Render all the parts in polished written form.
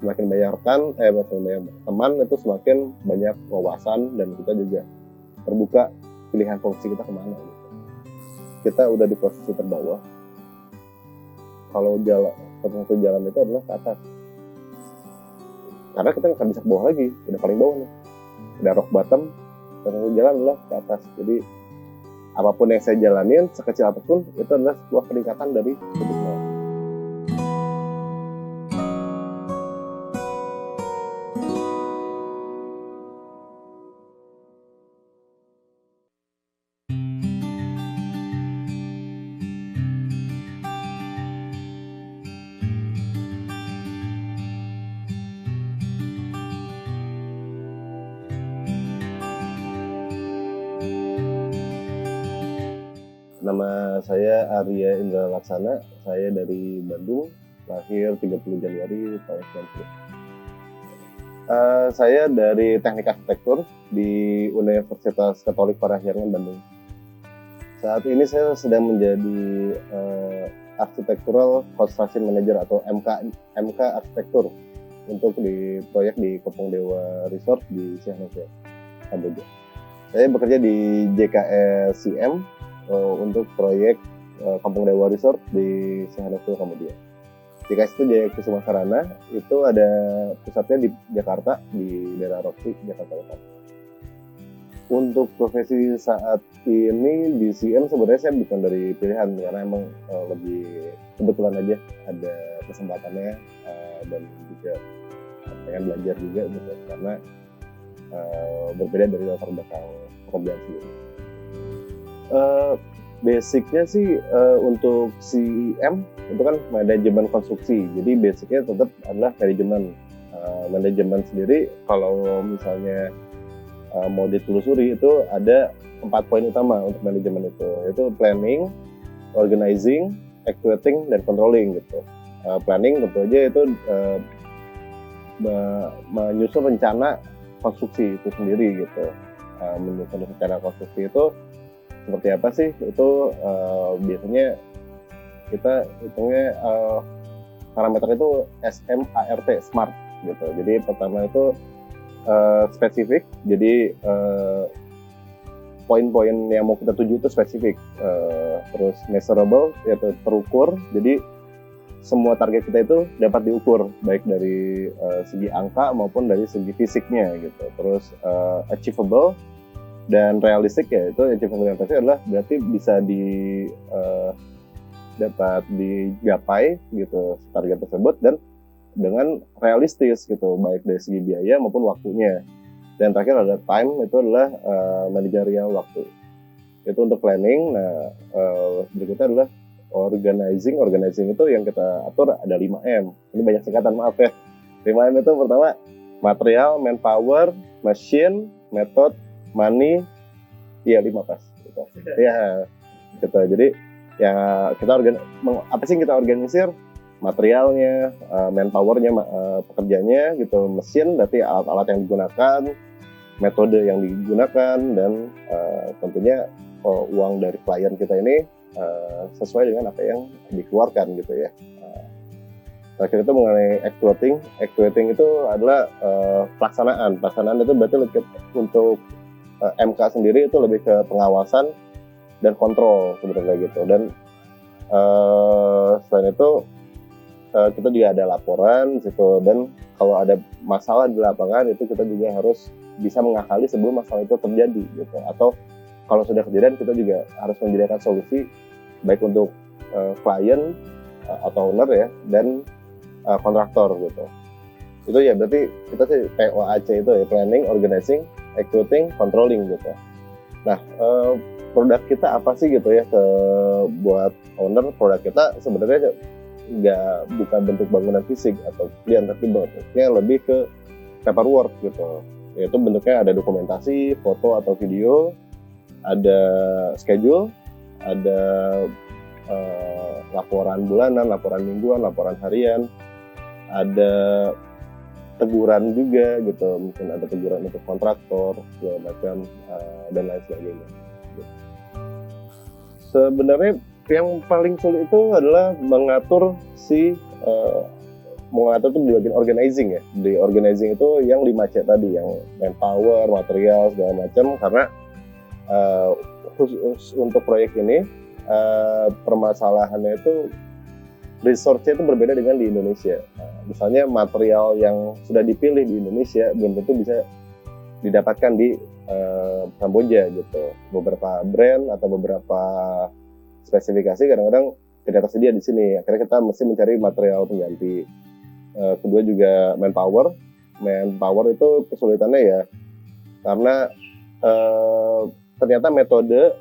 semakin banyak semakin banyak teman itu semakin banyak wawasan dan kita juga terbuka pilihan fungsi kita kemana gitu. Kita udah di posisi terbawah, kalau satu jalan itu adalah ke atas, karena kita nggak akan bisa ke bawah lagi, udah paling bawah nih, udah rock bottom, satu jalan adalah ke atas. Jadi apapun yang saya jalanin, sekecil apapun, itu adalah sebuah peningkatan dari titik nol. Nama saya Arya Indra Laksana, saya dari Bandung, lahir 30 Januari tahun 90. Saya dari Teknik Arsitektur di Universitas Katolik Parahyangan Bandung. Saat ini saya sedang menjadi Architectural Construction Manager atau MK Arsitektur untuk di proyek di Kepung Dewa Resort di Sihanoukville, Kamboja. Saya bekerja di JKS-CM untuk proyek Kampung Dewa Resort di Sihanoukville, Kamboja. JKS itu Jaya Kusuma Sarana, itu ada pusatnya di Jakarta, di daerah Roksi, Jakarta Utara. Untuk profesi saat ini di CM sebenarnya saya bukan dari pilihan, karena emang lebih kebetulan aja ada kesempatannya dan juga pengen belajar juga gitu, karena berbeda dari latar belakang pekerjaan sendiri. Basicnya sih untuk CM itu kan manajemen konstruksi, jadi basicnya tetap adalah manajemen sendiri. Kalau misalnya mau ditelusuri itu ada 4 poin utama untuk manajemen itu, yaitu planning, organizing, actuating, dan controlling gitu. Planning tentu aja itu menyusun rencana konstruksi itu sendiri gitu. Menyusun rencana konstruksi itu seperti apa sih? Itu biasanya kita hitungnya parameter itu SMART, SMART gitu. Jadi pertama itu spesifik, jadi poin-poin yang mau kita tuju itu spesifik. Terus measurable, yaitu terukur, jadi semua target kita itu dapat diukur, baik dari segi angka maupun dari segi fisiknya gitu. Terus achievable dan realistik, ya itu achievable dan realistik adalah berarti bisa dapat digapai gitu target tersebut dan dengan realistis gitu, baik dari segi biaya maupun waktunya. Dan terakhir ada time, itu adalah manajerial waktu. Itu untuk planning. Nah, berikutnya adalah organizing. Organizing itu yang kita atur ada 5M. Ini banyak singkatan, maaf ya. 5M itu pertama material, manpower, machine, method, money. Iya, 5 pas gitu. Ya, gitu. Jadi ya kita apa sih yang kita organisir? Materialnya, manpowernya, pekerjanya gitu, mesin berarti alat-alat yang digunakan, metode yang digunakan, dan tentunya uang dari klien kita ini sesuai dengan apa yang dikeluarkan gitu ya. Terakhir itu mengenai actuating. Actuating itu adalah pelaksanaan itu berarti untuk MK sendiri itu lebih ke pengawasan dan kontrol sebenarnya gitu. Dan selain itu kita juga ada laporan situ, dan kalau ada masalah di lapangan itu kita juga harus bisa mengakali sebelum masalah itu terjadi gitu. Atau kalau sudah kejadian kita juga harus menyediakan solusi baik untuk klien atau owner ya, dan kontraktor gitu. Itu ya berarti kita sih POAC itu ya, planning, organizing, actuating, controlling gitu. Nah, produk kita apa sih gitu ya, buat owner. Produk kita sebenarnya bukan bentuk bangunan fisik atau klien, tapi bentuknya lebih ke paperwork gitu. Yaitu bentuknya ada dokumentasi, foto atau video, ada schedule, ada laporan bulanan, laporan mingguan, laporan harian, ada teguran juga gitu, mungkin ada teguran untuk kontraktor segala macam, dan lain sebagainya. Sebenarnya yang paling sulit itu adalah mengatur si mau ngatur tuh di bagian organizing ya. Di organizing itu yang 5 C tadi, yang manpower, material segala macam, karena khusus untuk proyek ini permasalahannya itu resource-nya itu berbeda dengan di Indonesia. Misalnya material yang sudah dipilih di Indonesia belum tentu bisa didapatkan di Kamboja gitu. Beberapa brand atau beberapa spesifikasi kadang-kadang tidak tersedia di sini. Akhirnya kita mesti mencari material pengganti. Kedua juga manpower. Manpower itu kesulitannya ya karena ternyata metode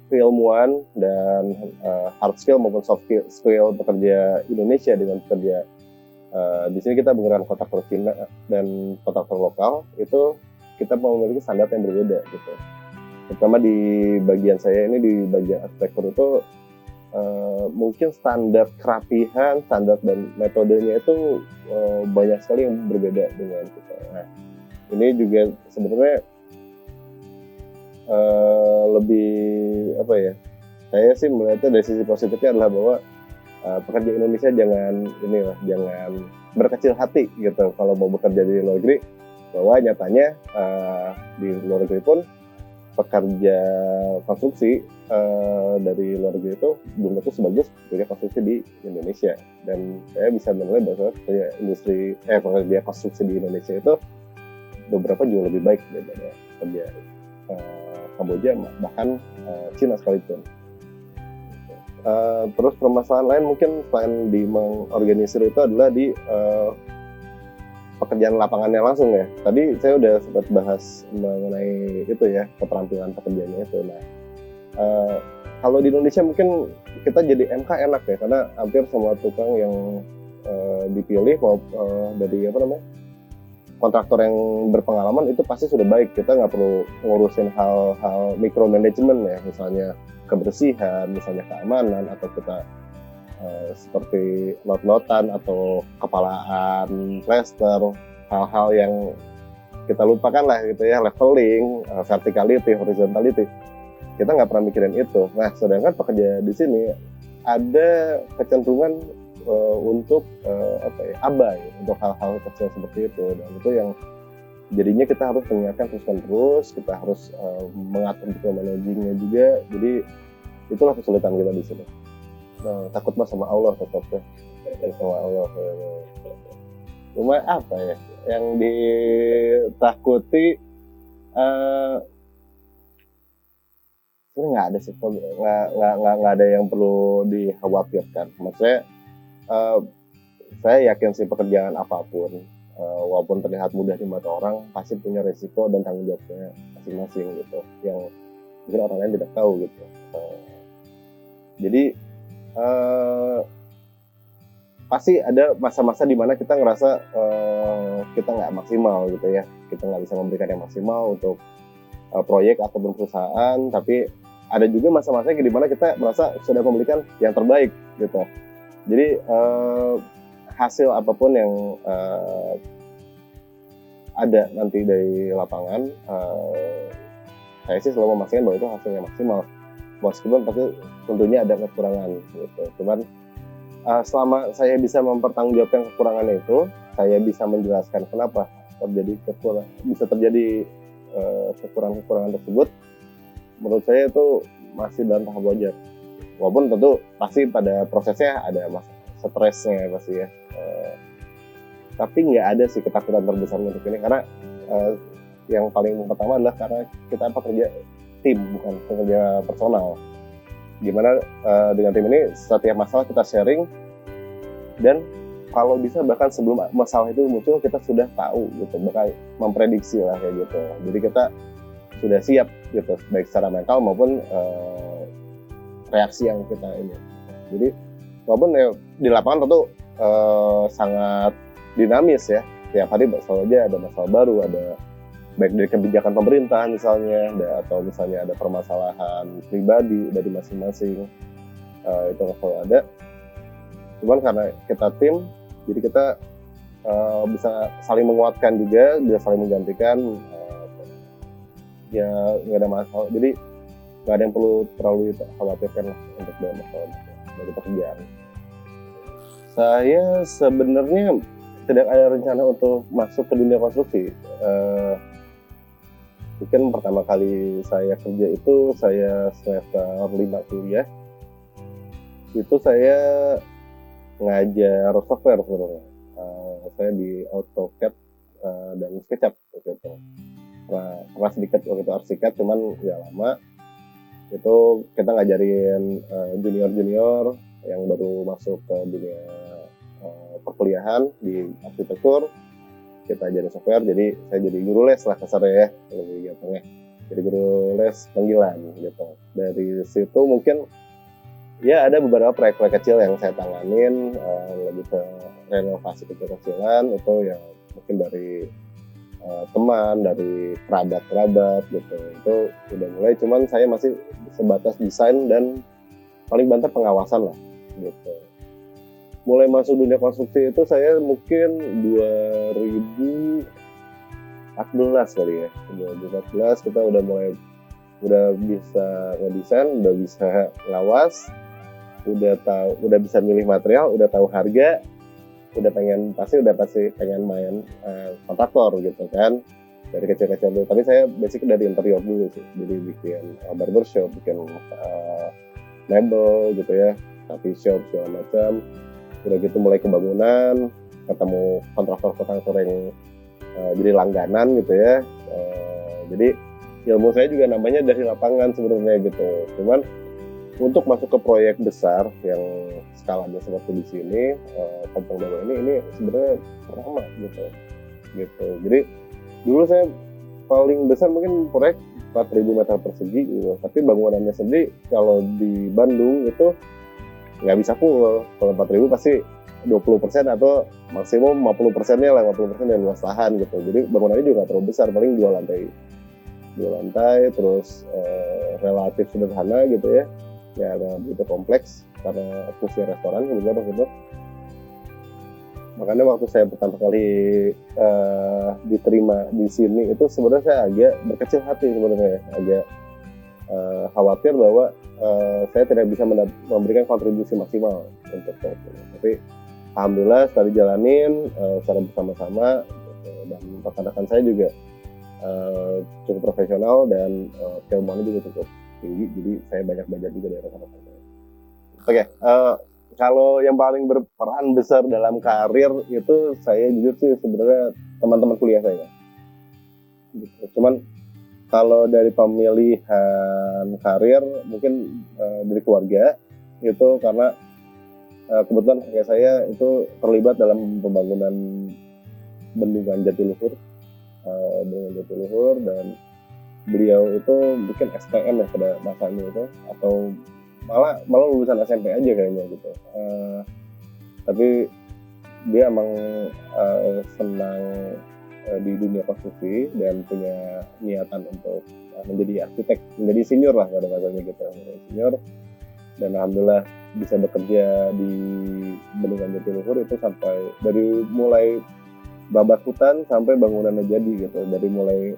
keilmuan dan hard skill maupun soft skill pekerja Indonesia dengan pekerja di sini kita menggunakan kontraktor Cina dan kontraktor lokal, itu kita memiliki standar yang berbeda gitu. Terutama di bagian saya ini, di bagian arsitektur itu mungkin standar kerapihan, standar dan metodenya itu banyak sekali yang berbeda dengan kita. Nah, ini juga sebenarnya lebih apa ya? Saya sih melihatnya dari sisi positifnya adalah bahwa pekerja Indonesia jangan berkecil hati gitu kalau mau bekerja di luar negeri, bahwa nyatanya di luar negeri pun pekerja konstruksi dari luar negeri itu belum tentu sebagus pekerja konstruksi di Indonesia. Dan saya bisa menilai bahwa pekerja konstruksi di Indonesia itu beberapa juga lebih baik daripada pekerja Kamboja, bahkan Cina sekalipun. Terus permasalahan lain mungkin selain di mengorganisir itu adalah di pekerjaan lapangannya langsung ya. Tadi saya udah sempat bahas mengenai itu ya, keterampilan pekerjaannya itu. Nah, kalau di Indonesia mungkin kita jadi MK enak ya, karena hampir semua tukang yang dipilih dari kontraktor yang berpengalaman itu pasti sudah baik. Kita nggak perlu ngurusin hal-hal micromanagement ya, misalnya kebersihan, misalnya keamanan, atau kita seperti lot-lotan atau kepalaan plaster, hal-hal yang kita lupakan lah gitu ya, leveling, verticality, horizontality. Kita nggak pernah mikirin itu. Nah, sedangkan pekerja di sini ada kecenderungan untuk abai untuk hal-hal kecil seperti itu, dan itu yang jadinya kita harus mengingatkan terus-menerus, kita harus mengatur managingnya juga. Jadi itulah kesulitan kita di sini. Nah, takut mah sama Allah tetap ya, sama Allah. Cuma apa ya yang ditakuti? Nggak ada sih, nggak ada yang perlu dikhawatirkan. Maksudnya saya yakin sih pekerjaan apapun, walaupun terlihat mudah di mata orang, pasti punya resiko dan tanggung jawabnya masing-masing gitu, yang mungkin orang lain tidak tahu gitu. Jadi pasti ada masa-masa di mana kita ngerasa kita nggak maksimal gitu ya, kita nggak bisa memberikan yang maksimal untuk proyek ataupun perusahaan, tapi ada juga masa-masa di mana kita merasa sudah memberikan yang terbaik gitu. Jadi hasil apapun yang ada nanti dari lapangan, saya sih selalu memastikan bahwa itu hasilnya maksimal. Meskipun pasti tentunya ada kekurangan gitu. Cuman selama saya bisa mempertanggungjawabkan kekurangannya itu, saya bisa menjelaskan kenapa bisa terjadi kekurangan tersebut, menurut saya itu masih dalam tahap wajar. Walaupun tentu pasti pada prosesnya ada stresnya pasti ya. Tapi nggak ada sih ketakutan terbesar untuk ini, karena yang paling pertama adalah karena kita pekerja tim, bukan pekerja personal. Gimana dengan tim ini setiap masalah kita sharing, dan kalau bisa bahkan sebelum masalah itu muncul kita sudah tahu gitu, bakal memprediksi lah kayak gitu. Jadi kita sudah siap gitu, baik secara mental maupun reaksi yang kita ini. Jadi walaupun di lapangan tentu sangat dinamis ya, tiap hari selalu aja ada masalah baru, ada baik dari kebijakan pemerintah misalnya, atau misalnya ada permasalahan pribadi dari masing-masing, itu selalu ada. Cuman karena kita tim, jadi kita bisa saling menguatkan juga, bisa saling menggantikan, ya nggak ada masalah. Jadi nggak ada yang perlu terlalu khawatirkan lah untuk masalah dari pekerjaan. Saya sebenarnya tidak ada rencana untuk masuk ke dunia konstruksi. Mungkin pertama kali saya kerja itu saya semester 5 kuliah. Itu saya ngajar software sebenarnya. Saya di AutoCAD dan SketchUp waktu itu. Pernah sedikit waktu itu ArchiCAD, cuman ya lama. Itu kita ngajarin junior-junior yang baru masuk ke dunia perkuliahan di arsitektur. Kita ajarin software, jadi saya jadi guru les lah kasarnya ya, lebih gampangnya. Jadi guru les panggilan gitu. Dari situ mungkin ya ada beberapa proyek-proyek kecil yang saya tanganin, lebih ke renovasi kecil-kecilan itu yang mungkin dari teman, dari kerabat gitu. Itu udah mulai, cuman saya masih sebatas desain dan paling banter pengawasan lah gitu. Mulai masuk dunia konstruksi itu saya mungkin 2014 kali ya. 2014 kita udah bisa ngedesain, udah bisa ngawas, udah bisa milih material, udah tahu harga, pasti pengen main kontraktor gitu kan. Dari kecil-kecil dulu. Tapi saya basic dari interior dulu sih. Jadi bikin barbershop, bikin mebel gitu ya, coffee shop segala macam. Udah gitu mulai kebangunan, ketemu kontraktor yang jadi langganan gitu ya. Jadi ilmu saya juga namanya dari lapangan sebenarnya gitu. Cuman untuk masuk ke proyek besar yang skalanya seperti di sini, Kampung Dago ini sebenarnya pertama gitu. Jadi dulu saya paling besar mungkin proyek 4.000 meter persegi gitu. Tapi bangunannya sendiri kalau di Bandung itu nggak bisa full. Kalau 4.000 pasti 20% atau maksimum 50%-nya lah, 50% dari luas lahan gitu. Jadi bangunannya juga nggak terlalu besar, paling 2 lantai, terus relatif sederhana gitu ya. Ya begitu kompleks karena fungsi restoran juga gitu. Makanya waktu saya pertama kali diterima di sini itu sebenarnya saya agak berkecil hati sebenarnya, agak khawatir bahwa saya tidak bisa memberikan kontribusi maksimal untuk proyek ini. Tapi alhamdulillah setelah dijalanin secara bersama-sama dan rekan-rekan saya juga cukup profesional dan keilmuannya juga cukup tinggi. Jadi saya banyak belajar juga dari rekan-rekan saya. Oke, kalau yang paling berperan besar dalam karir itu saya jujur sih sebenarnya teman-teman kuliah saya. Gitu. Cuman kalau dari pemilihan karir mungkin dari keluarga itu karena kebetulan kakek saya itu terlibat dalam pembangunan bendungan Jatiluhur, dan beliau itu mungkin STM ya pada masanya itu, atau malah lulusan SMP aja kayaknya gitu. Tapi dia emang senang di dunia konstruksi dan punya niatan untuk menjadi arsitek, menjadi senior lah pada masanya gitu, menjadi senior. Dan alhamdulillah bisa bekerja di Bendungan Jatiluhur itu sampai dari mulai babat hutan sampai bangunannya jadi gitu. Dari mulai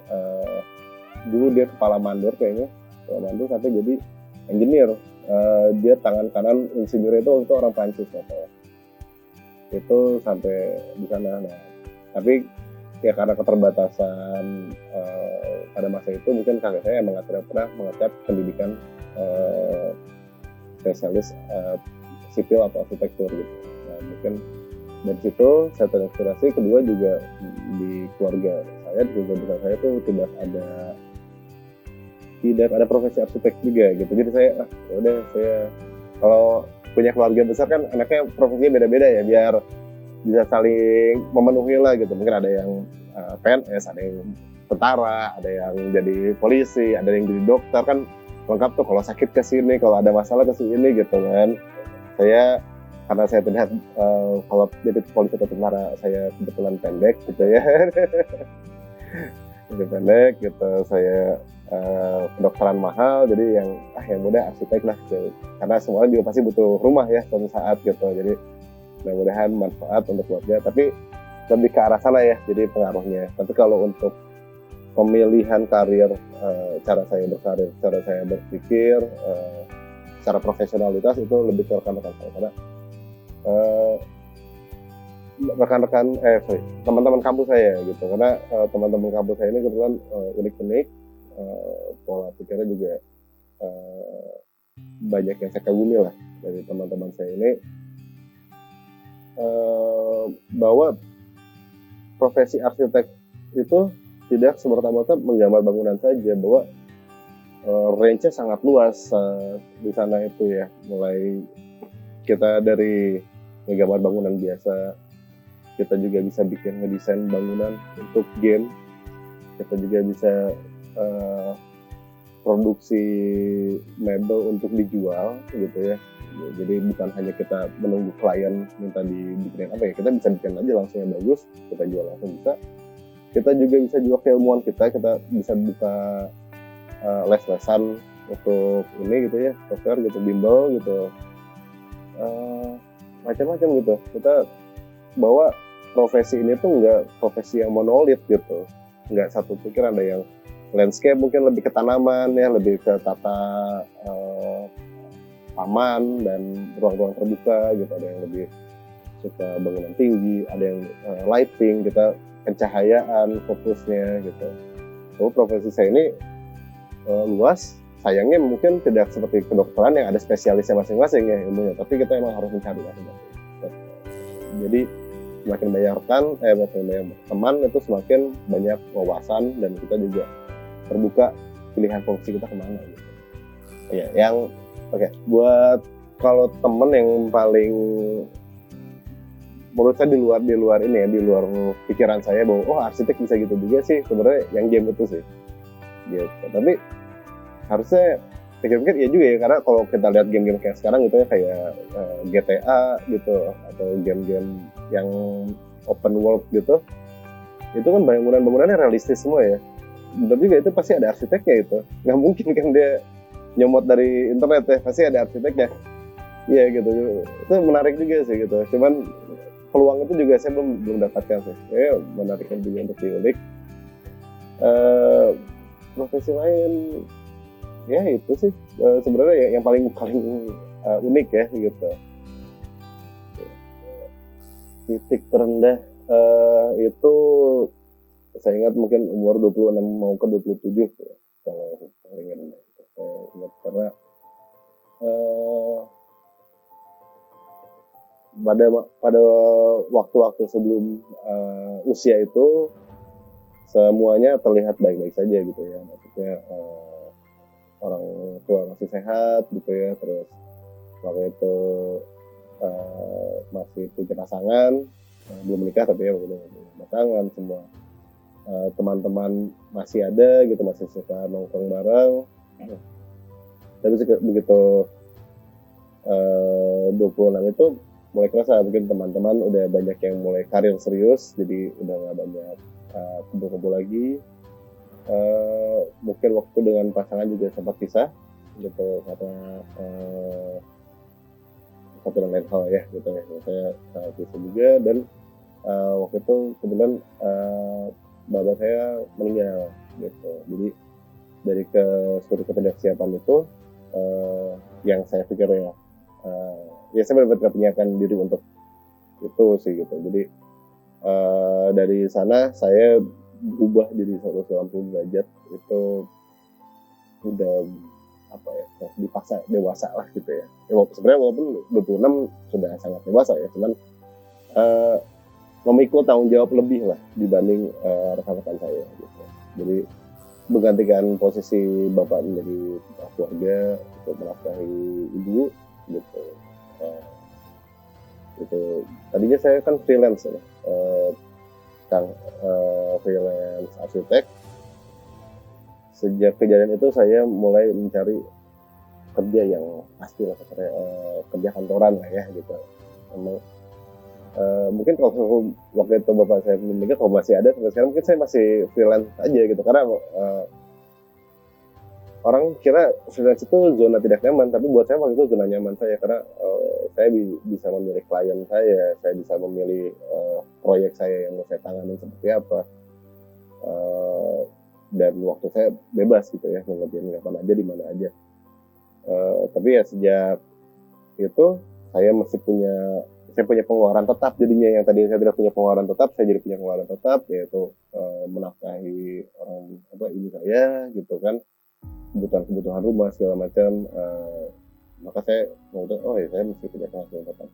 dulu dia kepala mandor sampai jadi engineer. Dia tangan kanan insinyur itu orang Prancis katanya. Itu sampai di sana. Nah, tapi ya karena keterbatasan pada masa itu mungkin kakek saya emang nggak pernah mengecap pendidikan spesialis sipil atau arsitektur gitu. Nah, mungkin dari situ saya terinspirasi. Kedua juga di keluarga besar saya tuh tidak ada profesi arsitek juga gitu. Jadi saya kalau punya keluarga besar kan anaknya profesinya beda-beda ya, biar bisa saling memenuhi lah gitu. Mungkin ada yang PNS, ada yang tentara, ada yang jadi polisi, ada yang jadi dokter, kan lengkap tuh. Kalau sakit ke sini, kalau ada masalah ke sini gitu kan. Karena saya terlihat kalau jadi polisi atau tentara saya kebetulan pendek gitu ya. Jadi pendek gitu, saya kedokteran mahal, jadi yang mudah arsitek lah gitu. Karena semuanya juga pasti butuh rumah ya suatu saat gitu. Jadi mudah-mudahan manfaat untuk keluarga, tapi lebih ke arah sana ya jadi pengaruhnya. Tapi kalau untuk pemilihan karir, cara saya berkarir, cara saya berpikir, secara profesionalitas itu lebih ke rekan-rekan saya. Karena teman-teman kampus saya gitu, karena teman-teman kampus saya ini kebetulan unik-unik, pola pikirnya juga uh, banyak yang saya kagumi lah dari teman-teman saya ini, bahwa profesi arsitek itu tidak semerta-merta menggambar bangunan saja, bahwa range-nya sangat luas di sana itu ya, mulai kita dari menggambar bangunan biasa, kita juga bisa bikin ngedesain bangunan untuk game, kita juga bisa produksi mebel untuk dijual gitu ya. Jadi bukan hanya kita menunggu klien minta dibikinin apa ya, kita bisa bikin aja langsung yang bagus, kita jual langsung bisa. Kita juga bisa jual keilmuan kita bisa buka les-lesan untuk ini gitu ya, software gitu, bimbel gitu, macam-macam gitu. Kita bawa profesi ini tuh nggak profesi yang monolit gitu, nggak satu pikiran. Ada yang landscape mungkin lebih ke tanaman ya, lebih ke tata taman dan ruang-ruang terbuka gitu, ada yang lebih suka bangunan tinggi, ada yang lighting, kita pencahayaan fokusnya gitu. So profesi saya ini luas, sayangnya mungkin tidak seperti kedokteran yang ada spesialisnya masing-masing ya ilmunya, tapi kita emang harus mencari masing-masing. Jadi semakin banyak teman itu semakin banyak wawasan, dan kita juga terbuka pilihan fungsi kita kemana gitu. Ya, yang buat kalau temen yang paling menurut saya di luar ini ya, di luar pikiran saya bahwa arsitek bisa gitu juga sih sebenarnya, yang game itu sih gitu. Tapi harusnya pikir-pikir ya juga ya, karena kalau kita lihat game-game kayak sekarang gitu ya, kayak GTA gitu, atau game-game yang open world gitu, itu kan bangunan-bangunannya realistis semua ya. Benar juga, itu pasti ada arsiteknya, itu nggak mungkin kan dia nyomot dari internet ya, pasti ada arsiteknya. Iya gitu, itu menarik juga sih gitu. Cuman peluang itu juga saya belum dapatkan sih. Menariknya juga untuk diulik. Profesi lain ya itu sih sebenarnya yang paling unik ya gitu. Titik terendah itu saya ingat mungkin umur 26 mau ke 27 ya, kalau paling rendah itu saya ingat, karena pada waktu-waktu sebelum usia itu semuanya terlihat baik-baik saja gitu ya, maksudnya orang tua masih sehat gitu ya, terus waktu itu masih punya pasangan, belum menikah tapi ya udah pasangan semua, teman-teman masih ada gitu, masih suka nongkrong bareng. Tapi begitu 26 itu mulai kerasa, mungkin teman-teman udah banyak yang mulai karir serius, jadi udah nggak banyak kumpul-kumpul lagi. Mungkin waktu dengan pasangan juga sempat pisah gitu, karena satu dan lain hal ya gitu ya. Saya pisah juga, dan waktu itu kebetulan bapak saya meninggal gitu. Jadi dari seluruh ketidaksiapan itu yang saya pikir ya saya benar-benar menyiapkan diri untuk itu sih gitu. Jadi dari sana saya berubah jadi 180 derajat, itu udah dipaksa dewasa lah gitu ya. Sebenarnya walaupun 26 sudah sangat dewasa ya, cuman memikul tanggung jawab lebih lah dibanding rekan-rekan saya gitu. Jadi menggantikan posisi bapak menjadi keluarga untuk menafkahi ibu gitu. Itu tadinya saya kan freelance ya, freelance arsitek. Sejak kejadian itu saya mulai mencari kerja yang pasti lah, kerja kantoran lah ya gitu. Memang mungkin kalau waktu itu bapak saya meninggal, kalau masih ada sampai sekarang, mungkin saya masih freelance aja gitu, karena orang kira freelance itu zona tidak nyaman, tapi buat saya waktu itu zona nyaman saya, karena saya bisa memilih klien saya bisa memilih proyek saya yang mau saya tangani seperti apa, dan waktu saya bebas gitu ya, mau ngerjain kapan aja di mana aja. Tapi ya sejak itu saya masih punya saya punya pengeluaran tetap jadinya. Yang tadi saya tidak punya pengeluaran tetap, saya jadi punya pengeluaran tetap, yaitu menafkahi orang ibu saya gitu kan, kebutuhan rumah segala macam. Maka saya memutuskan, oh ya saya mesti punya penghasilan tetap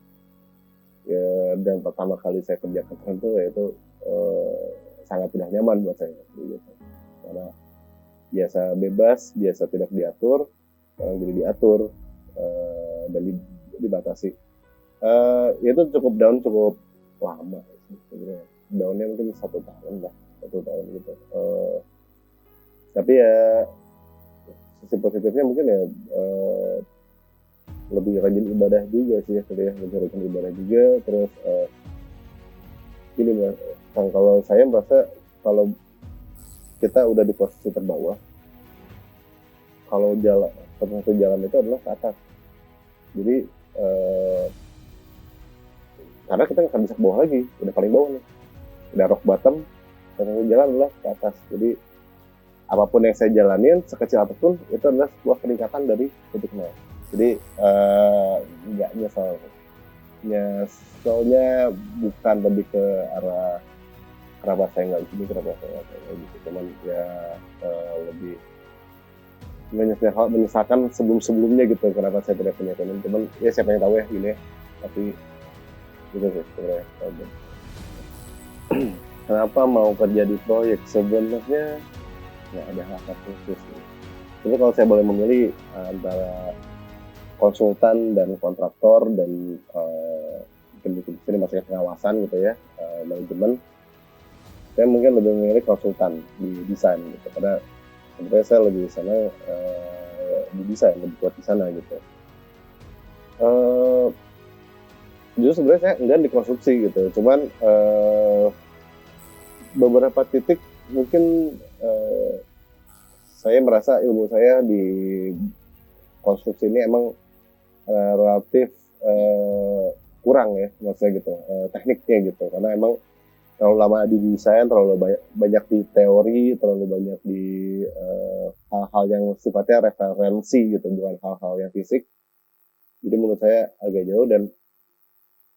ya. Dan pertama kali saya kerjakan itu yaitu sangat tidak nyaman buat saya gitu. Karena biasa bebas, biasa tidak diatur, sekarang jadi diatur dan dibatasi. Itu cukup down, cukup lama sebenarnya. Downnya mungkin 1 tahun lah, 1 tahun gitu. Tapi ya sisi positifnya mungkin ya lebih rajin ibadah juga sih ya, lebih rajin ibadah juga. Terus ini mas, kalau saya merasa kalau kita udah di posisi terbawah, kalau satu jalan itu adalah ke atas. Jadi karena kita nggak akan bisa ke bawah lagi, udah paling bawah nih, udah rock bottom, satu jalan adalah ke atas. Jadi apapun yang saya jalanin, sekecil apapun, itu adalah sebuah peningkatan dari titik nol. Jadi nggak nyesel. Nyeselnya bukan lebih ke arah kenapa saya nggak gini, kenapa saya nggak kayak gitu. Cuman ya lebih menyesalkan sebelumnya gitu, kenapa saya tidak punya ekonomi. Cuman ya siapa yang tahu ya gini ya. Tapi gitu sih sebenarnya. Kenapa mau kerja di proyek? Sebenarnya nggak ada alasan khusus. Jadi kalau saya boleh memilih antara konsultan dan kontraktor dan mungkin di sini masih pengawasan gitu ya, manajemen, saya mungkin lebih memilih konsultan di desain gitu, karena sebenarnya saya lebih di sana di desain, lebih kuat di sana gitu. Justru sebenarnya saya enggak di konstruksi gitu, cuman beberapa titik mungkin saya merasa ilmu saya di konstruksi ini emang relatif kurang ya, maksudnya gitu, tekniknya gitu, karena emang terlalu lama di desain, terlalu banyak di teori, terlalu banyak di hal-hal yang sifatnya referensi gitu, bukan hal-hal yang fisik. Jadi menurut saya agak jauh, dan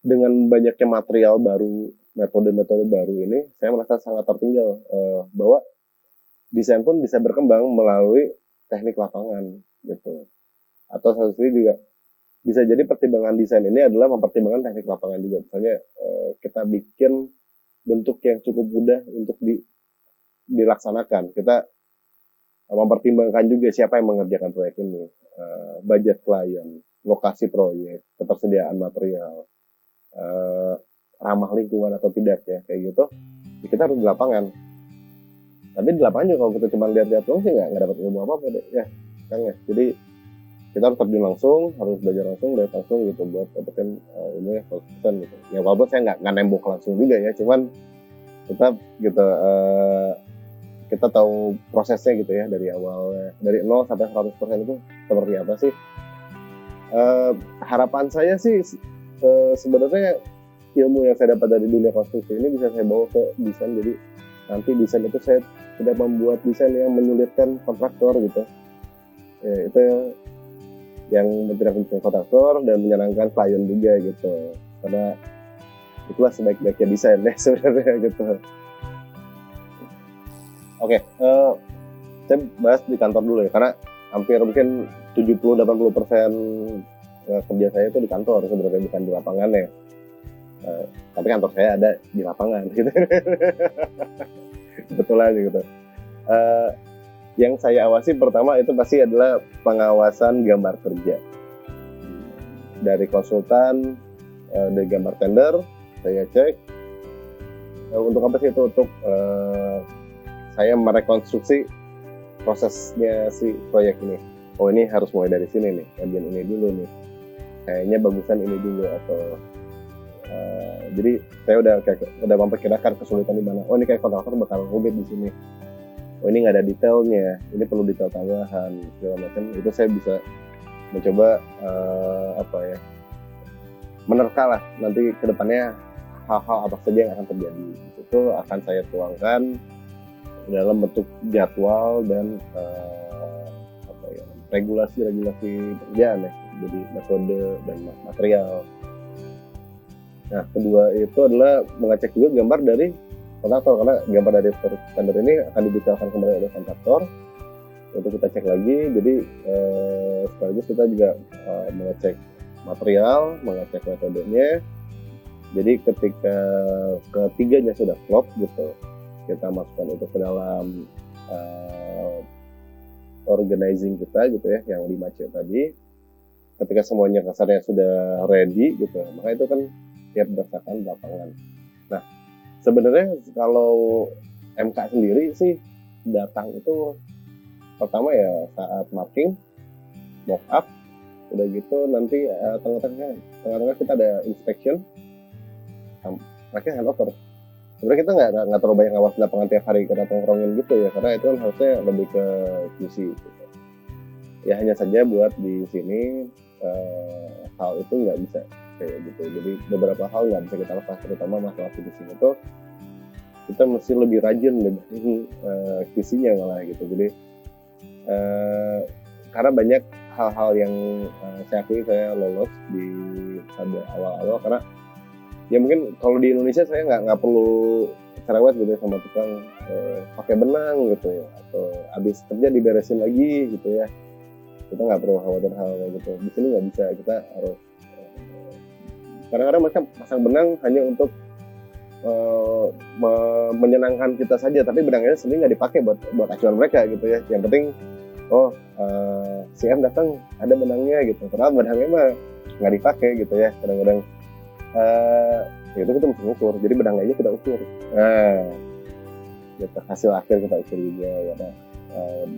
dengan banyaknya material baru, metode-metode baru ini, saya merasa sangat tertinggal bahwa desain pun bisa berkembang melalui teknik lapangan gitu. Atau satu sisi juga bisa jadi pertimbangan desain ini adalah mempertimbangkan teknik lapangan juga. Misalnya kita bikin bentuk yang cukup mudah untuk dilaksanakan. Kita mempertimbangkan juga siapa yang mengerjakan proyek ini, budget klien, lokasi proyek, ketersediaan material, ramah lingkungan atau tidak ya, kayak gitu. Kita harus di lapangan. Tapi di lapangan juga kalau kita cuma lihat-lihat doang sih nggak dapat ilmu apa-apa deh ya, Kang ya. Jadi kita harus terjun langsung, harus belajar langsung, lihat langsung gitu buat dapetin ilmu yang konsisten gitu. Ya walaupun saya nggak nembok langsung juga ya, cuman tetap gitu kita tahu prosesnya gitu ya, dari awal, dari 0 sampai 100% itu seperti apa sih. Harapan saya sih sebenarnya ilmu yang saya dapat dari dunia konstruksi ini bisa saya bawa ke desain. Jadi nanti desain itu saya tidak membuat desain yang menyulitkan kontraktor gitu ya, itu yang tidak menyulitkan kontraktor dan menyenangkan klien juga gitu, karena itulah sebaik-baiknya desain ya sebenarnya gitu. Oke, saya bahas di kantor dulu ya, karena hampir mungkin 70-80% kerja saya itu di kantor sebenarnya, bukan di lapangan ya. Tapi kantor saya ada di lapangan gitu. Betulan gitu. Yang saya awasi pertama itu pasti adalah pengawasan gambar kerja. Dari konsultan, dari gambar tender, saya cek. Untuk apa sih itu? Untuk saya merekonstruksi prosesnya si proyek ini. Oh ini harus mulai dari sini nih, bagian ini dulu nih. Kayaknya bagusan ini dulu, atau jadi saya udah memperkirakan kesulitan di mana. Oh ini kayak kontraktor bakal rumit di sini. Oh ini nggak ada detailnya, ini perlu detail tambahan segala macam. Itu saya bisa mencoba menerka lah nanti kedepannya hal-hal apa saja yang akan terjadi. Itu akan saya tuangkan dalam bentuk jadwal dan regulasi kerjaan ya, jadi metode dan material. Nah, kedua itu adalah mengecek juga gambar dari kontraktor, karena gambar dari tender ini akan didetailkan kembali oleh kontraktor untuk kita cek lagi. Jadi sekaligus kita juga mengecek material, mengecek metodenya. Jadi ketika ketiganya sudah klop gitu, kita masukkan itu ke dalam organizing kita gitu ya, yang 5C tadi. Ketika semuanya kasarnya sudah ready gitu, maka itu kan siap berdasarkan lapangan. Nah, sebenarnya kalau MK sendiri sih datang itu pertama ya saat marking, mock up, udah gitu nanti tengah-tengah kita ada inspection, akhirnya handover. Sebenarnya kita nggak terlalu banyak ngawas lapangan tiap hari kita tongkrongin gitu ya, karena itu kan harusnya lebih ke QC gitu. Ya hanya saja buat di sini hal itu nggak bisa kayak gitu. Jadi beberapa hal nggak bisa kita lepas, terutama masalah finishing itu kita mesti lebih rajin dibanding QC-nya malah gitu. Jadi karena banyak hal-hal yang saya akui saya lolos di pada awal-awal, karena ya mungkin kalau di Indonesia saya nggak perlu cerewet gitu ya sama tukang pakai benang gitu ya, atau habis kerja diberesin lagi gitu ya, kita nggak perlu khawatir hal kayak gitu. Di sini nggak bisa, kita harus kadang-kadang mereka pasang benang hanya untuk menyenangkan kita saja, tapi benangnya sendiri nggak dipakai buat acuan mereka gitu ya. Yang penting si M datang ada benangnya gitu, padahal benangnya mah nggak dipakai gitu ya. Kadang-kadang itu kita mesti ukur, jadi benangnya aja kita ukur. Gitu, hasil akhir kita ukur juga ya.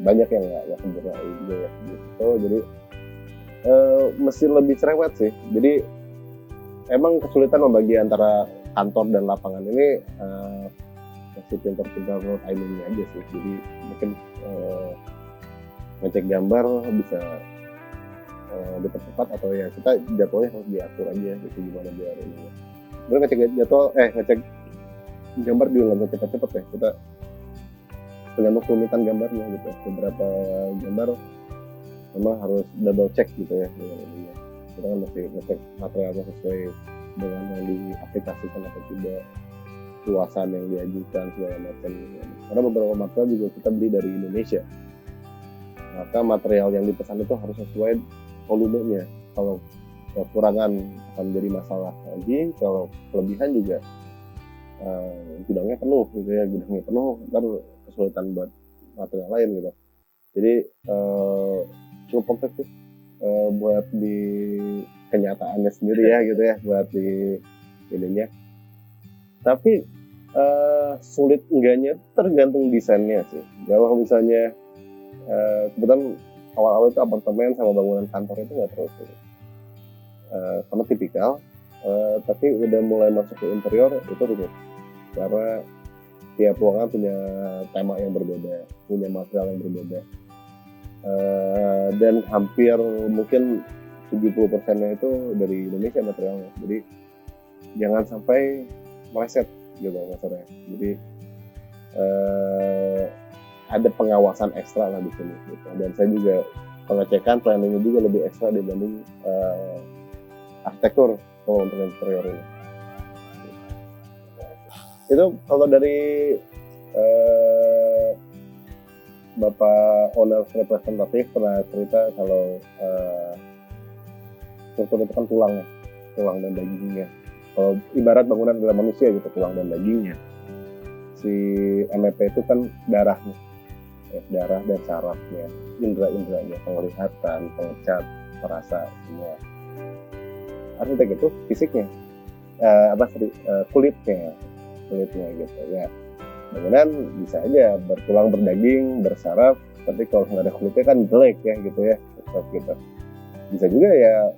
Banyak yang nggak sempurna juga ya gitu. Jadi mesti lebih cerewet sih. Jadi emang kesulitan membagi antara kantor dan lapangan ini masih pintar-pintar timingnya aja sih. Jadi mungkin ngecek gambar bisa dipercepat, atau ya kita jadwalnya harus diatur aja gitu gimana biar ini. Bener ngecek gambar juga nggak bisa cepet-cepet ya. Kita tergantung kerumitan gambarnya gitu. Beberapa gambar memang harus double check gitu ya dengan ininya. Kita kan mesti ngecek materialnya sesuai dengan yang diaplikasikan atau tidak, luasan yang diajukan segala macam. Karena beberapa material juga kita beli dari Indonesia, maka material yang dipesan itu harus sesuai volumenya. Kalau kekurangan akan menjadi masalah lagi, kalau kelebihan juga gudangnya penuh gitu ya, gudangnya penuh ntar kesulitan buat material lain gitu. Jadi cukup kompleks buat di kenyataannya sendiri ya gitu ya, buat di ininya. Tapi sulit enggaknya tergantung desainnya sih. Kalau misalnya kebetulan awal-awal itu apartemen sama bangunan kantor itu nggak terlalu sulit, karena tipikal. Tapi udah mulai masuk ke interior itu rumit, karena tiap ruangan punya tema yang berbeda, punya material yang berbeda, dan hampir mungkin 70%-nya itu dari Indonesia materialnya. Jadi jangan sampai meleset gitu maksudnya. Jadi ada pengawasan ekstra lah di sini gitu. Dan saya juga pengecekan planningnya juga lebih ekstra dibanding arsitektur kalau untuk interior ini. Itu kalau dari Bapak owner representatif pernah cerita kalau struktur itu kan tulang dan dagingnya. Kalau ibarat bangunan adalah manusia gitu, tulang dan dagingnya. Si MEP itu kan darahnya, darah dan sarafnya, indera-inderanya, penglihatan, pengecat, perasa, semua. Arsitek itu fisiknya, kulitnya gitu ya. Bangunan bisa aja bertulang, berdaging, bersaraf, tapi kalau nggak ada kulitnya kan jelek ya gitu ya, gitu. Bisa juga ya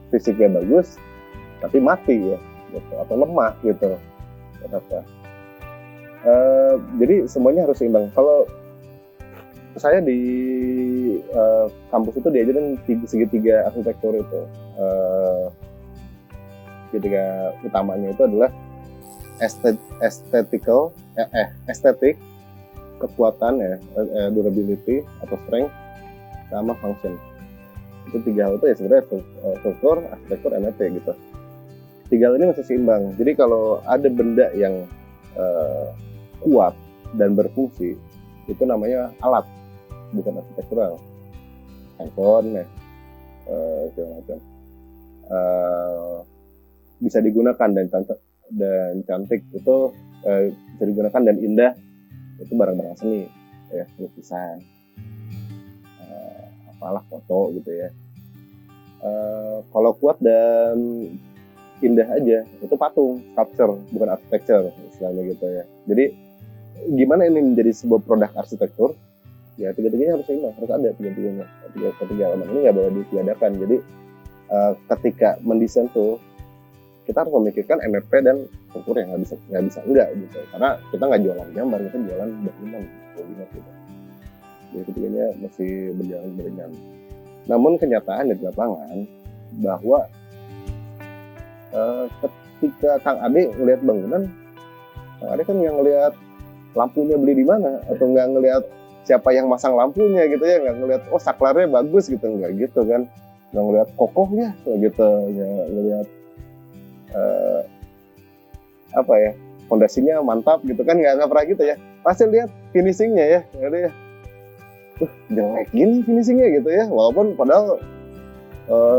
fisiknya bagus tapi mati ya gitu, atau lemah gitu. Kenapa? Jadi semuanya harus seimbang. Kalau saya di kampus itu diajarin segitiga arsitektur itu. Segitiga utamanya itu adalah estetik, kekuatan ya, durability atau strength, sama function. Itu 3 hal itu ya sebenarnya struktur, arsitektur, NLP gitu. 3 hal ini masih seimbang. Jadi kalau ada benda yang kuat dan berfungsi, itu namanya alat, bukan arsitektural. Handphone ya, segala macam. Bisa digunakan dan cantik itu bisa digunakan dan indah, itu barang-barang seni ya, lukisan, apalah foto gitu ya. Kalau kuat dan indah aja itu patung, sculpture, bukan architecture istilahnya gitu ya. Jadi gimana ini menjadi sebuah produk arsitektur? Ya tiga-tiganya harus seimbang, harus ada tiga-tiganya. Ketiga elemen ini nggak boleh ditiadakan. Jadi ketika mendesain tuh kita harus memikirkan MFP dan struktur yang nggak bisa enggak gitu, karena kita nggak jualan gambar, kita jualan bangunan gitu. Jadi ketiganya masih berjalan beriringan. Namun kenyataan di lapangan bahwa ketika Kang Ade ngelihat bangunan, Kang Ade kan nggak ngelihat lampunya beli di mana, atau nggak ngelihat siapa yang masang lampunya gitu ya, nggak ngelihat oh saklarnya bagus gitu, nggak gitu kan, nggak ngelihat kokohnya gitu, nggak ngelihat apa ya, fondasinya mantap gitu kan, nggak pernah gitu ya. Pasti lihat finishingnya ya, ya jelek gini finishingnya gitu ya, walaupun padahal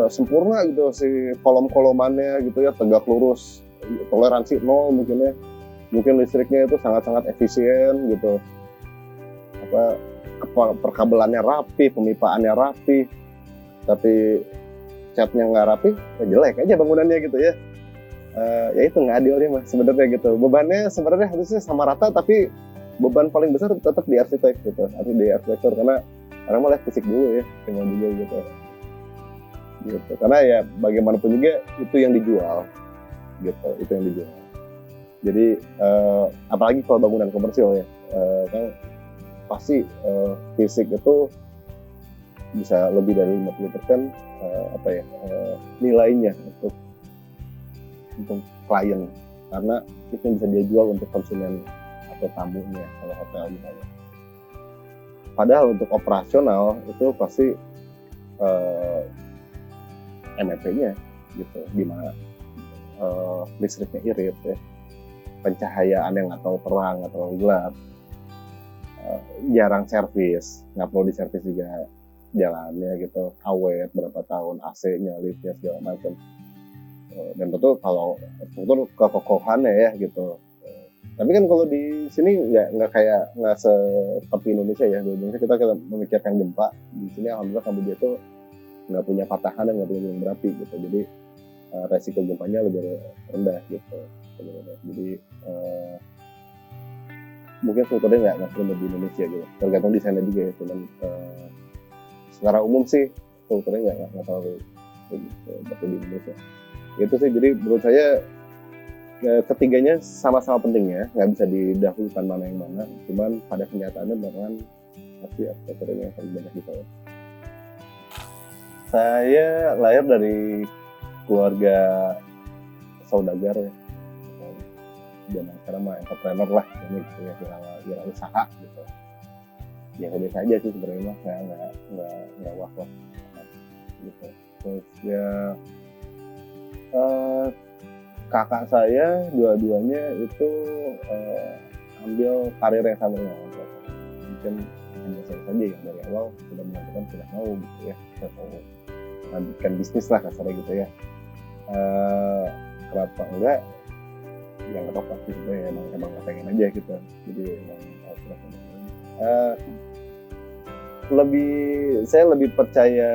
sempurna gitu si kolom-kolomannya gitu ya, tegak lurus, toleransi 0 mungkin ya, mungkin listriknya itu sangat-sangat efisien gitu, perkabelannya rapi, pemipaannya rapi, tapi catnya nggak rapi, ya jelek aja bangunannya gitu ya. Ya itu nggak adil ya mas sebenarnya gitu. Bebannya sebenarnya harusnya sama rata, tapi beban paling besar tetap di arsitek gitu, harus di arsitektur, karena orang malah fisik dulu ya, semua juga gitu. Karena ya bagaimanapun juga itu yang dijual gitu, itu yang dijual. Jadi apalagi kalau bangunan komersial ya, kan pasti fisik itu bisa lebih dari 50% nilainya untuk klien, karena itu yang bisa dia jual untuk konsumen atau tamunya kalau hotel misalnya. Padahal untuk operasional itu pasti MFP-nya gitu, dimana listriknya irit ya, pencahayaan yang nggak terlalu terang, nggak terlalu gelap, jarang servis, nggak perlu diservis juga jalannya gitu, awet berapa tahun, AC-nya, liftnya segala macam. Dan tentu kalau struktur kekokohannya ya gitu. Tapi kan kalau di sini nggak seperti Indonesia ya. Di Indonesia kita memikirkan gempa, di sini alhamdulillah Kamboja itu nggak punya patahan dan nggak punya gunung berapi gitu. Jadi resiko gempanya lebih rendah gitu. Jadi mungkin strukturnya nggak seperti di Indonesia gitu. Tergantung desainnya juga ya. Cuman secara umum sih strukturnya nggak terlalu seperti di Indonesia. Itu sih, jadi menurut saya ketiganya sama-sama pentingnya, nggak bisa didahulukan mana yang mana, cuman pada kenyataannya bahkan pasti arsitekturnya yang paling banyak dipakai. Saya lahir dari keluarga saudagar ya, zaman sekarang mah entrepreneur lah, ini gitu ya, wirausaha gitu. Biasa-biasa aja sih sebenarnya, nggak wah-wah gitu. Terus ya kakak saya dua-duanya itu ambil karir yang sama dengan saya. Mungkin hanya saya saja yang dari awal sudah menyatakan tidak mau gitu ya, saya mau lanjutkan bisnis lah kasarnya gitu ya. Kenapa enggak? Ya nggak apa-apa sih sebenarnya, emang nggak pengen aja gitu. Jadi saya lebih percaya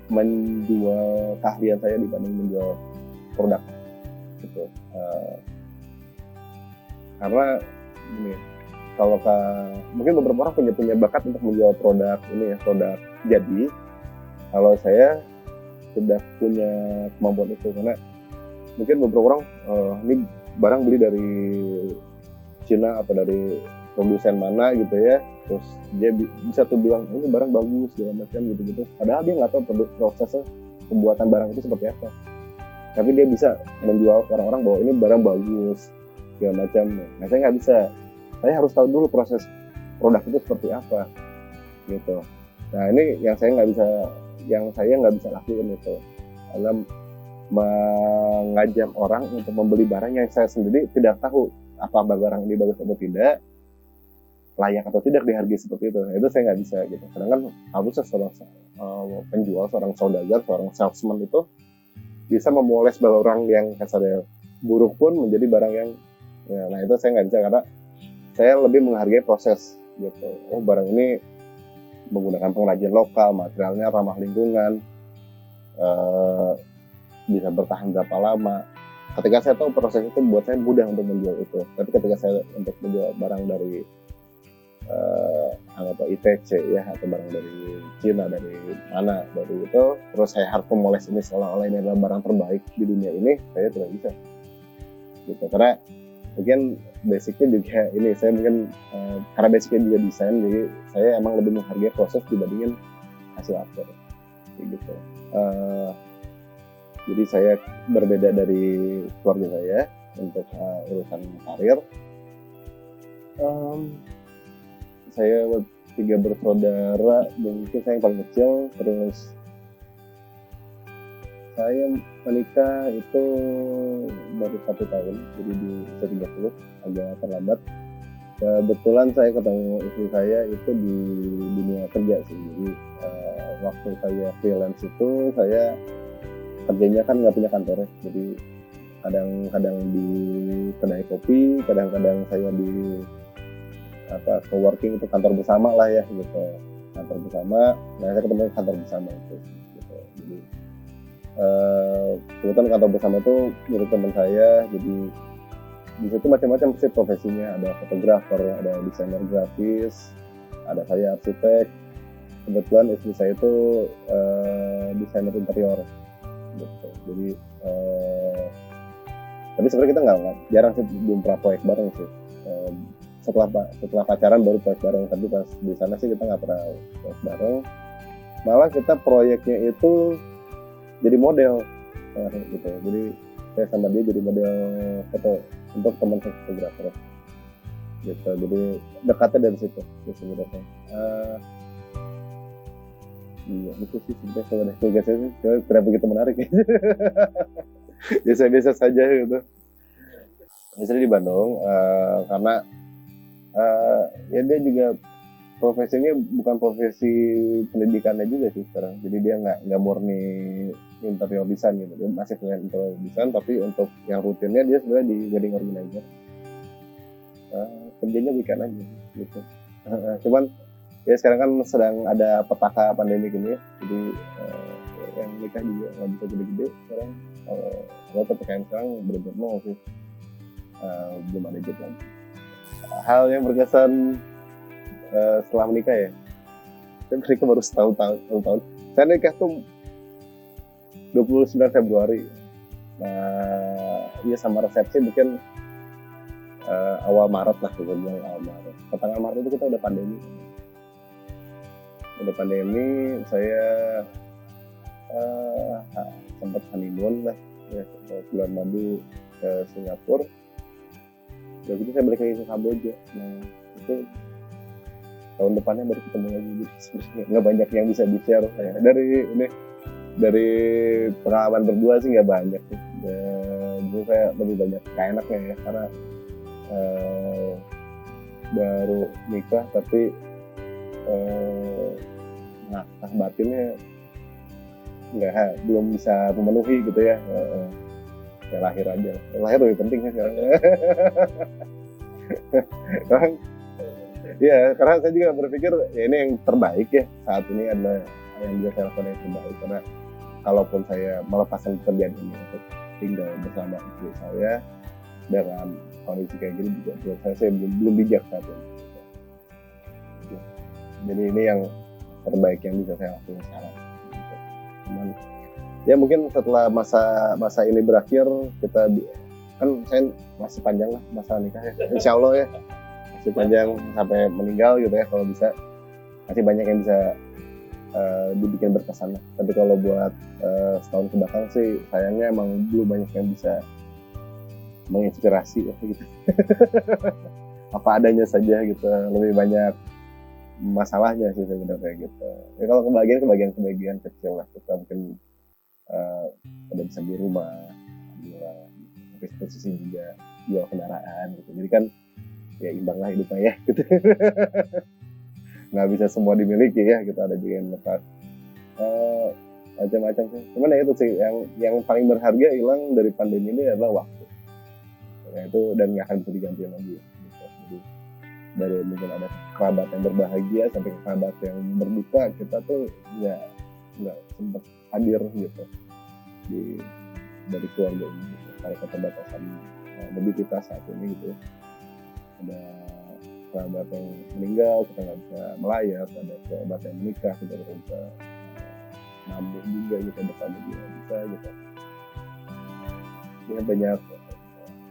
menjual keahlian saya dibanding menjual produk gitu. Karena ini, kalau mungkin beberapa orang punya bakat untuk menjual produk ini ya, produk jadi. Kalau saya sudah punya kemampuan itu, karena mungkin beberapa orang ini barang beli dari Cina atau dari produsen mana gitu ya, terus dia bisa tuh bilang ini barang bagus segala macam gitu, padahal dia nggak tahu prosesnya pembuatan barang itu seperti apa, tapi dia bisa menjual ke orang-orang bahwa ini barang bagus segala macam. Nah saya nggak bisa, saya harus tahu dulu proses produk itu seperti apa gitu. Nah ini yang saya nggak bisa yang saya nggak bisa lakuin itu adalah mengajak orang untuk membeli barang yang saya sendiri tidak tahu apa barang ini bagus atau tidak, layak atau tidak dihargai seperti itu saya nggak bisa gitu. Sedangkan harusnya seorang penjual, seorang saudagar, seorang salesman itu bisa memoles barang yang kasarnya buruk pun menjadi barang yang ya, nah itu saya nggak bisa karena saya lebih menghargai proses gitu. Oh barang ini menggunakan pengrajin lokal, materialnya ramah lingkungan, bisa bertahan berapa lama. Ketika saya tahu proses itu buat saya mudah untuk menjual itu. Tapi ketika saya untuk menjual barang dari anggap ITC ya atau barang dari Cina, dari mana, dari itu, terus saya harus memoles ini seolah-olah ini adalah barang terbaik di dunia ini, saya tidak bisa gitu. Karena mungkin basicnya juga ini, saya mungkin karena basicnya juga desain, jadi saya emang lebih menghargai proses dibandingin hasil akhir gitu. Jadi saya berbeda dari keluarga saya untuk urusan karir. Saya 3 bersaudara, mungkin saya yang paling kecil. Terus saya menikah itu baru 1 tahun, jadi di usia 30, agak terlambat. Kebetulan saya ketemu istri saya itu di dunia kerja sih. Jadi waktu saya freelance itu saya kerjanya kan nggak punya kantor ya. Jadi kadang-kadang di kedai kopi, kadang-kadang saya di coworking, itu kantor bersama lah ya gitu, kantor bersama. Nah saya ketemu kantor bersama itu gitu. Jadi kebetulan kantor bersama itu milik teman saya, jadi di situ macam-macam sih profesinya, ada fotografer, ada desainer grafis, ada saya arsitek. Kebetulan istri saya itu desainer interior gitu. Jadi tapi sebenarnya kita nggak jarang sih, belum pernah proyek bareng sih. Setelah pacaran baru proyek bareng, tapi pas di sana sih kita nggak pernah proyek bareng. Malah kita proyeknya itu jadi model gitu. Jadi saya sama dia jadi model foto untuk teman saya fotografer gitu. Jadi dekatnya dari situ sebenarnya. Iya itu sih sebenarnya kalau dari tugas itu tidak begitu menarik. Biasa-biasa saja gitu. Misalnya di Bandung karena ya dia juga profesinya bukan profesi pendidikannya juga sih sekarang. Jadi dia nggak murni interior design gitu. Dia masih punya interior design, tapi untuk yang rutinnya dia sebenarnya di wedding organizer. Kerjanya weekend aja gitu. Cuman ya sekarang kan sedang ada petaka pandemi gini ya. Jadi yang nikah juga nggak bisa gede-gede sekarang. Kalau PPKM sekarang benar-benar mau sih. Belum ada job lagi. Hal yang berkesan setelah menikah ya, saya menikah baru setahun. Saya nikah tuh 29 Februari. Nah, iya sama resepsi mungkin awal Maret lah, kita bilang awal Maret. Pertengahan Maret itu kita udah pandemi. Saya sempat honeymoon lah, ya, bulan madu ke Singapura. Jadi gitu saya balik lagi ke Kamboja. Nah itu tahun depannya baru ketemu lagi. Jadi sebenarnya nggak banyak yang bisa di-share ya. Dari pengalaman berdua sih nggak banyak sih. Jadi saya lebih banyak gak enaknya ya, karena baru nikah tapi nafkah batinnya belum bisa memenuhi gitu ya. Ya lahir aja, lahir lebih penting kan sekarang. Karena saya juga berpikir ya ini yang terbaik ya, saat ini adalah yang bisa saya lakukan yang terbaik. Karena kalaupun saya melepaskan pekerjaan ini untuk tinggal bersama istri saya dengan kondisi kayak gini, juga buat saya belum bijak saat ini. Jadi ini yang terbaik yang bisa saya lakukan sekarang. Cuman ya mungkin setelah masa ini berakhir, kita kan saya masih panjang lah masa nikah ya, insya Allah ya masih panjang sampai meninggal gitu ya, kalau bisa masih banyak yang bisa dibikin berkesan lah. Tapi kalau buat setahun ke belakang sih sayangnya emang belum banyak yang bisa menginspirasi ya, gitu. Apa adanya saja gitu, lebih banyak masalahnya sih sebenarnya gitu. Ya kalau kebagian kecil lah, kita mungkin udah bisa di rumah, alhamdulillah. Tapi satu sisi juga jual kendaraan gitu. Jadi kan ya imbang lah hidupnya ya gitu. Nggak bisa semua dimiliki ya, gitu, ada juga yang lepas. Eh, Macam-macam sih. Cuman ya itu sih yang paling berharga hilang dari pandemi ini adalah waktu. Ya, itu dan nggak akan bisa diganti lagi. Gitu. Jadi dari mungkin ada kerabat yang berbahagia sampai ke kerabat yang berduka, kita tuh nggak sempat hadir gitu di dari keluarga ini gitu. Karena keterbatasan mobilitas saat ini gitu. Ada kerabat yang meninggal, kita nggak bisa melayat, ada kerabat yang menikah, kita nggak bisa nambah juga gitu, bertanya juga bisa gitu. Ya banyak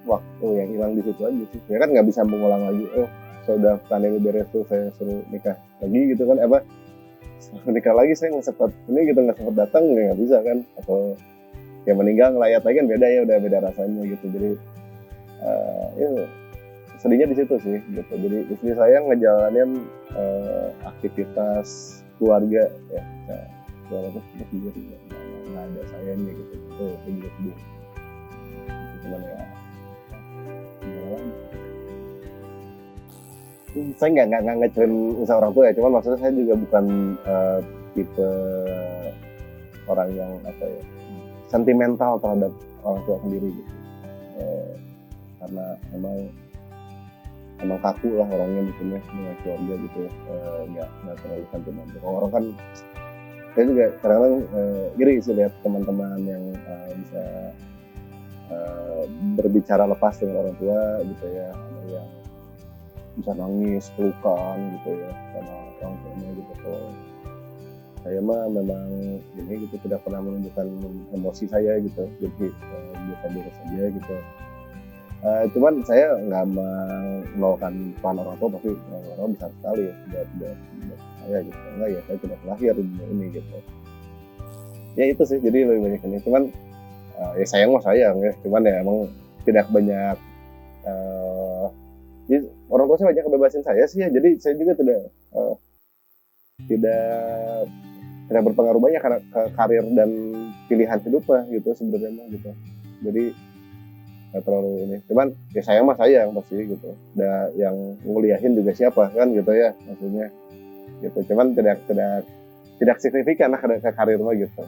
waktu yang hilang di situ aja sih. Ya kan nggak bisa mengulang lagi. Oh, sudah pandemi beres tuh saya suruh nikah lagi gitu kan? Suruh nikah lagi saya nggak sempat ini gitu, nggak sempat datang, nggak bisa kan? Atau yang meninggal ngelayat lagi kan beda ya, udah beda rasanya gitu. Jadi ya sedihnya di situ sih gitu. Jadi istri saya ngejalanin aktivitas keluarga ya, keluarga itu sendiri nggak ada sayangnya gitu. Itu juga sedih. Cuman ya saya nggak ngecerin usaha orang tua ya, cuman maksudnya saya juga bukan tipe orang yang apa ya, sentimental terhadap orang tua sendiri gitu. Karena emang kaku lah orangnya mungkin ya dengan keluarga gitu ya, nggak terlalu sentimental. Orang kan, saya juga kadang-kadang iri sih lihat teman-teman yang bisa berbicara lepas dengan orang tua gitu ya, ada yang bisa nangis pelukan gitu ya sama orang tuanya gitu. Kalau saya mah memang ini gitu, tidak pernah menunjukkan emosi saya gitu, jadi biasa-biasa saja gitu. Cuman saya nggak melakukan peran orang tua, tapi orang besar sekali ya buat saya gitu. Enggak ya, saya tidak lahir di dunia ini gitu. Ya itu sih, jadi lebih banyak ini. Cuman ya sayang mah sayang ya, cuman ya emang tidak banyak. Jadi orang tua saya banyak kebebasin saya sih ya, jadi saya juga tidak berpengaruh banyak karena ke karir dan pilihan hidup lah gitu sebenarnya gitu. Jadi nggak terlalu ini, cuman ya sayang mah sayang pasti gitu. Udah yang nguliahin juga siapa kan gitu ya, maksudnya gitu. Cuman tidak signifikan lah ke karir mah gitu.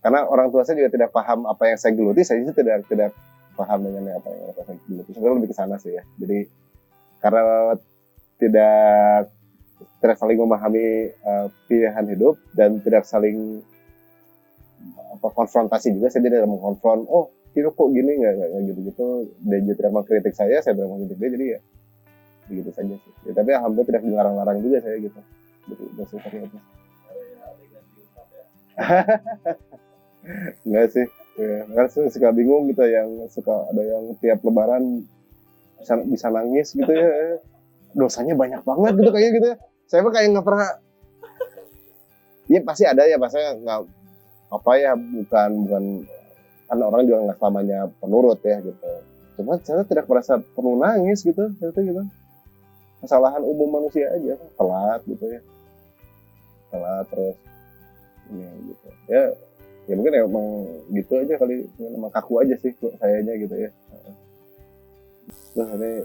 Karena orang tua saya juga tidak paham apa yang saya geluti, saya juga tidak paham dengan apa yang saya geluti. Sebenarnya lebih ke sana sih ya. Jadi karena tidak saling memahami pilihan hidup dan tidak saling konfrontasi juga, saya tidak mengkonfront, oh itu kok gini, nggak gitu-gitu. Dia juga tidak mengkritik saya tidak mengkritik dia, jadi ya begitu saja sih ya, tapi alhamdulillah tidak dilarang-larang juga saya gitu. Betul seperti itu. Enggak sih ya, kan suka bingung gitu, yang suka ada yang tiap lebaran bisa nangis gitu ya, dosanya banyak banget gitu kayaknya gitu ya. Saya mah kayak nggak pernah, ya pasti ada ya, pasti nggak apa ya, bukan kan orang juga nggak selamanya penurut ya gitu. Cuma saya tidak merasa perlu nangis gitu gitu. Kesalahan umum manusia aja, telat gitu ya, telat terus ini gitu ya mungkin emang gitu aja kali, emang kaku aja sih sayanya gitu ya. Nah ini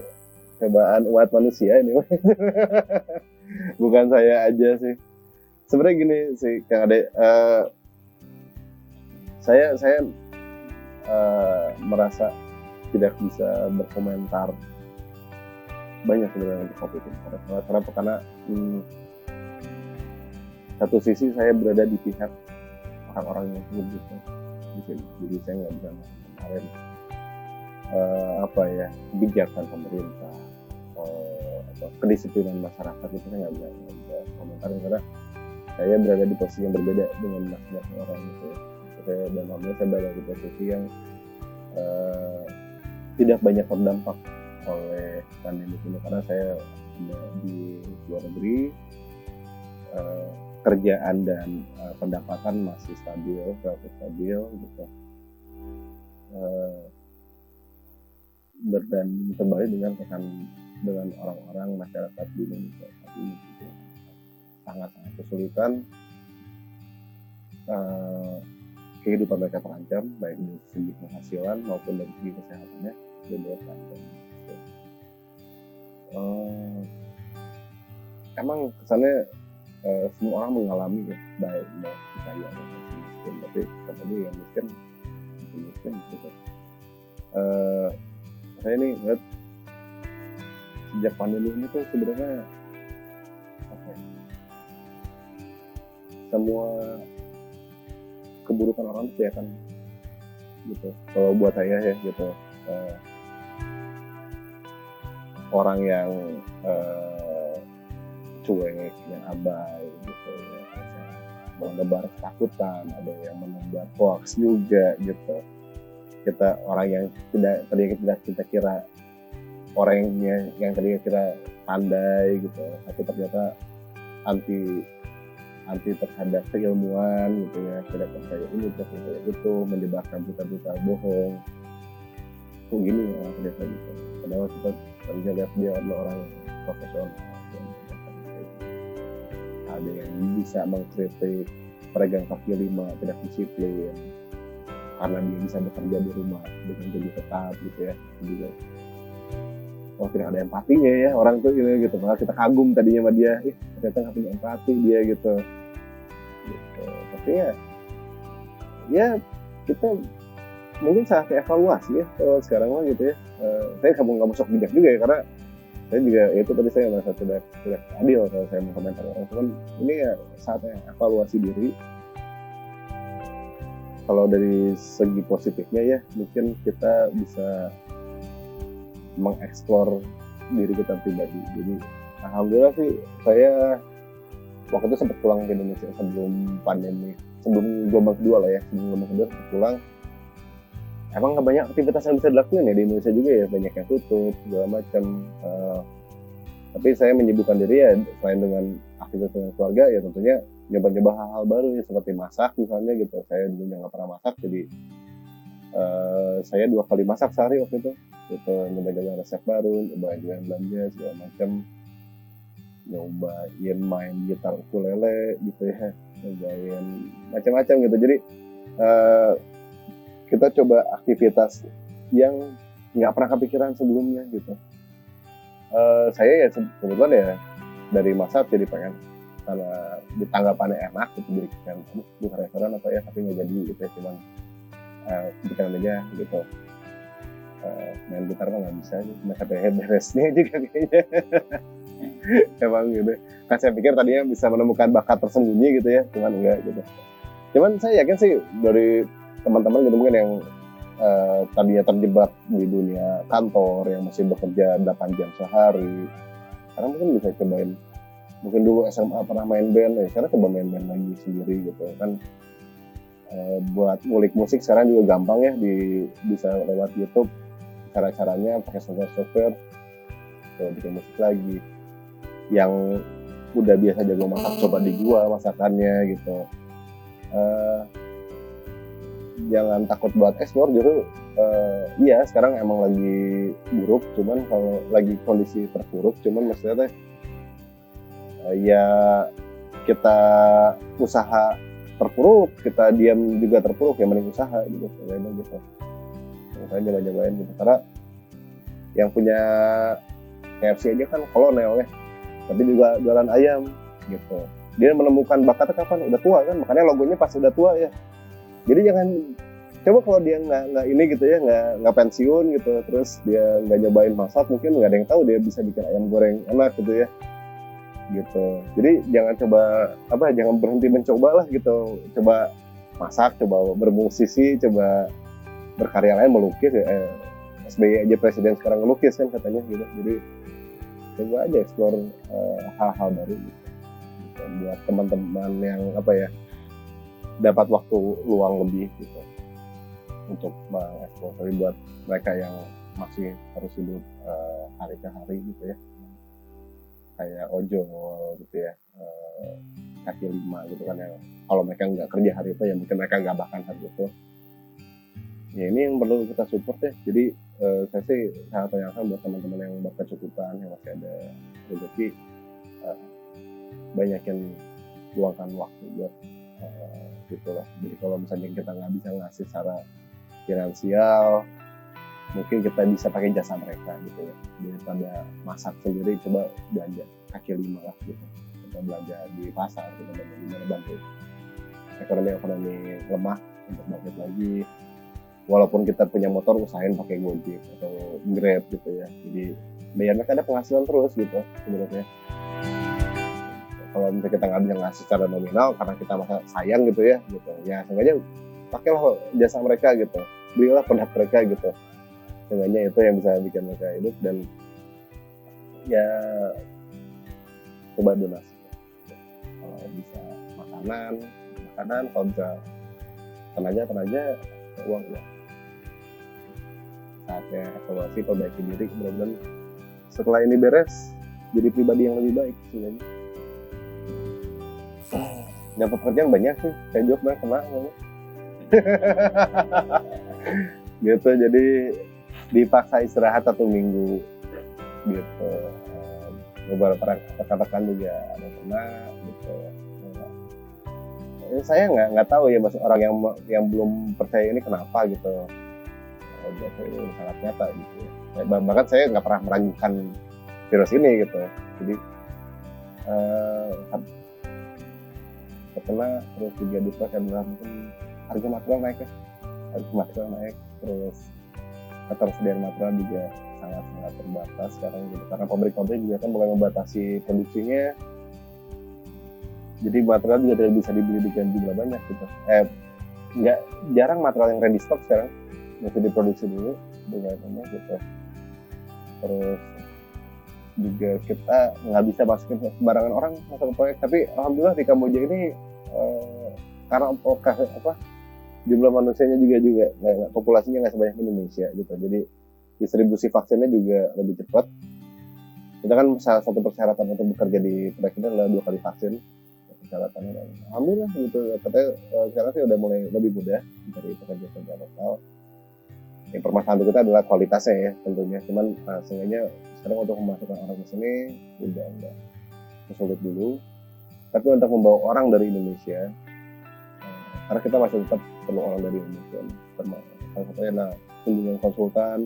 cobaan umat manusia ini bukan saya aja sih sebenarnya. Gini sih Kang Ade, saya merasa tidak bisa berkomentar banyak sebenarnya untuk COVID ini. Karena satu sisi saya berada di pihak orang-orang yang gitu, jadi saya nggak bisa kemarin apa ya, kebijakan pemerintah atau kedisiplinan masyarakat itu saya nggak bisa komentarin, karena saya berada di posisi yang berbeda dengan masing-masing orang gitu ya. Dan alhamdulillah saya berada di posisi yang tidak banyak terdampak oleh pandemi ini, karena saya di luar negeri, kerjaan dan pendapatan masih relatif stabil gitu. Dan kembali dengan rekan dengan orang-orang masyarakat di Indonesia saat ini gitu. Sangat-sangat kesulitan, eh, kehidupan mereka terancam baik dari segi penghasilan maupun dari segi kesehatannya benar terancam. Gitu. Eh, Emang kesannya semua orang mengalami ya, baik kaya maupun miskin, tapi katanya yang miskin miskin gitu. Eh, saya ini ngeliat sejak pandemi ini tuh sebenarnya apa ya, semua keburukan orang tuh kelihatan gitu. Kalau buat saya ya gitu, eh, orang yang cuek, yang abai gitu ya, menebar ketakutan, ada yang menebar hoax juga gitu. Kita orang yang tadinya kita kira orangnya yang tadinya kira pandai gitu, tapi ternyata anti terhadap keilmuan gitu ya, tidak percaya ini, tidak percaya itu, menyebarkan berita-berita bohong. Kok gini ya ternyata gitu. Padahal kita tadinya lihat dia adalah orang yang profesional, ada yang bisa mengkritik pedagang kaki lima tidak disiplin karena dia bisa bekerja di rumah dengan gaji tetap gitu ya. Juga oh tidak ada empatinya ya orang tuh gitu. Malah kita kagum tadinya sama dia, ternyata nggak punya empati dia gitu. Tapi ya kita mungkin saatnya evaluasi ya kalau sekarang mah gitu ya. Saya nggak mau sok bijak juga ya, karena saya juga itu tadi saya merasa tidak adil kalau saya mengkomentar orang. Cuman ini ya saatnya evaluasi diri. Kalau dari segi positifnya ya mungkin kita bisa mengeksplor diri kita pribadi. Jadi alhamdulillah sih saya waktu itu sempat pulang ke Indonesia sebelum pandemi, sebelum gelombang kedua lah ya, sebelum gelombang kedua sempat pulang. Emang nggak banyak aktivitas yang bisa dilakukan ya di Indonesia juga ya, banyak yang tutup segala macam. Tapi saya menyibukkan diri ya selain dengan aktivitas dengan keluarga ya tentunya nyoba-nyoba hal-hal baru ya, seperti masak misalnya gitu. Saya dulu nggak pernah masak, jadi saya 2 kali masak sehari waktu itu. Gitu, nyoba-nyoba resep baru, nyoba-nyoba belanja segala macam, nyobain main gitar ukulele gitu ya, nyobain macam-macam gitu. Jadi kita coba aktivitas yang nggak pernah kepikiran sebelumnya gitu. Saya ya kebetulan ya dari masak jadi pengen, karena di tanggapannya enak gitu, jadi kan bukan restoran apa ya, tapi nggak jadi gitu ya, cuman pikiran aja gitu. Main gitar mah nggak bisa, cuma katanya beresnya juga kayaknya. Emang gitu kan, saya pikir tadinya bisa menemukan bakat tersembunyi gitu ya, cuman enggak gitu. Cuman saya yakin sih dari teman-teman gitu mungkin yang tadinya terjebak di dunia kantor yang masih bekerja 8 jam sehari, sekarang mungkin bisa cobain, mungkin dulu SMA pernah main band ya, sekarang coba main band lagi sendiri gitu kan. Buat ngulik musik sekarang juga gampang ya, bisa lewat YouTube cara-caranya, pakai software bikin musik lagi. Yang udah biasa jago masak coba dijual masakannya gitu. Jangan takut buat ekspor, justru iya sekarang emang lagi buruk, cuman kalau lagi kondisi terpuruk, cuman maksudnya ya kita usaha terpuruk, kita diam juga terpuruk, ya mending usaha gitu, gitu. Saya coba-cobain gitu, karena yang punya KFC aja kan kolonel ya, tapi juga jualan ayam gitu. Dia menemukan bakatnya kapan? Udah tua kan, makanya logonya pas udah tua ya. Jadi jangan, coba kalau dia nggak ini gitu ya, nggak pensiun gitu, terus dia nggak nyobain masak, mungkin nggak ada yang tahu dia bisa bikin ayam goreng enak gitu ya. Gitu. Jadi jangan jangan berhenti mencoba lah gitu. Coba masak, coba bermusisi, coba berkarya lain, melukis ya. SBY aja presiden sekarang ngelukis kan katanya gitu. Jadi coba aja explore hal-hal baru gitu. Buat teman-teman yang dapat waktu luang lebih gitu untuk mengeksplor. Tapi buat mereka yang masih harus hidup hari ke hari gitu ya, kayak ojol gitu ya, kaki lima gitu kan, yang kalau mereka nggak kerja hari itu ya mungkin mereka nggak makan hari itu. Ya ini yang perlu kita support ya. Jadi saya sih sangat menyayangkan buat teman-teman yang berkecukupan, yang masih ada rezeki, eh, banyakin luangkan waktu buat gitulah. Jadi kalau misalnya kita nggak bisa ngasih secara finansial, mungkin kita bisa pakai jasa mereka gitu ya, daripada masak sendiri, coba belanja kaki lima lah gitu, kita belanja di pasar, kita belanja di mana, bantu ekonomi lemah untuk bangkit lagi. Walaupun kita punya motor, usahain pakai Gojek atau Grab gitu ya, jadi biar mereka ada penghasilan terus gitu sebenarnya. Kalau misalnya kita nggak bisa ngasih secara nominal karena kita masa sayang gitu ya, sengaja pakailah jasa mereka gitu, belilah produk mereka gitu, sengaja itu yang bisa bikin mereka hidup. Dan ya coba donasi kalau bisa, makanan, kalau bisa tenaga, uang ya. Saatnya evaluasi, perbaiki diri, mudah-mudahan setelah ini beres jadi pribadi yang lebih baik sebenarnya. Dapat pekerjaan banyak sih, saya juga pernah kena gitu, jadi dipaksa istirahat 1 minggu gitu. Beberapa rekan-rekan juga ada kena gitu. Saya nggak tahu ya, mas, orang yang belum percaya ini kenapa gitu. Biasa ini sangat nyata gitu. Bahkan saya nggak pernah meragukan virus ini gitu. Jadi terkena, terus juga dipaksa mungkin harga material naik, terus ketersediaan material juga sangat terbatas sekarang gitu, karena pabrik-pabrik juga kan mulai membatasi produksinya, jadi material juga tidak bisa dibeli dengan jumlah banyak gitu. Jarang material yang ready stock sekarang, mesti diproduksi dulu dengan banyak gitu. Terus juga kita nggak bisa masukin sembarangan orang masuk ke proyek, tapi alhamdulillah di Kamboja ini karena jumlah manusianya juga populasinya nggak sebanyak Indonesia gitu, jadi distribusi vaksinnya juga lebih cepat. Kita kan salah satu persyaratan untuk bekerja di proyek ini adalah 2 kali vaksin persyaratannya, dan alhamdulillah gitu katanya sekarang sih udah mulai lebih mudah dari pekerja lokal. Yang permasalahan kita adalah kualitasnya ya tentunya, cuman sengaja sekarang untuk memasukkan orang ke sini udah enggak sulit dulu, tapi untuk membawa orang dari Indonesia, karena kita masih tetap perlu orang dari Indonesia, salah satunya adalah kunjungan konsultan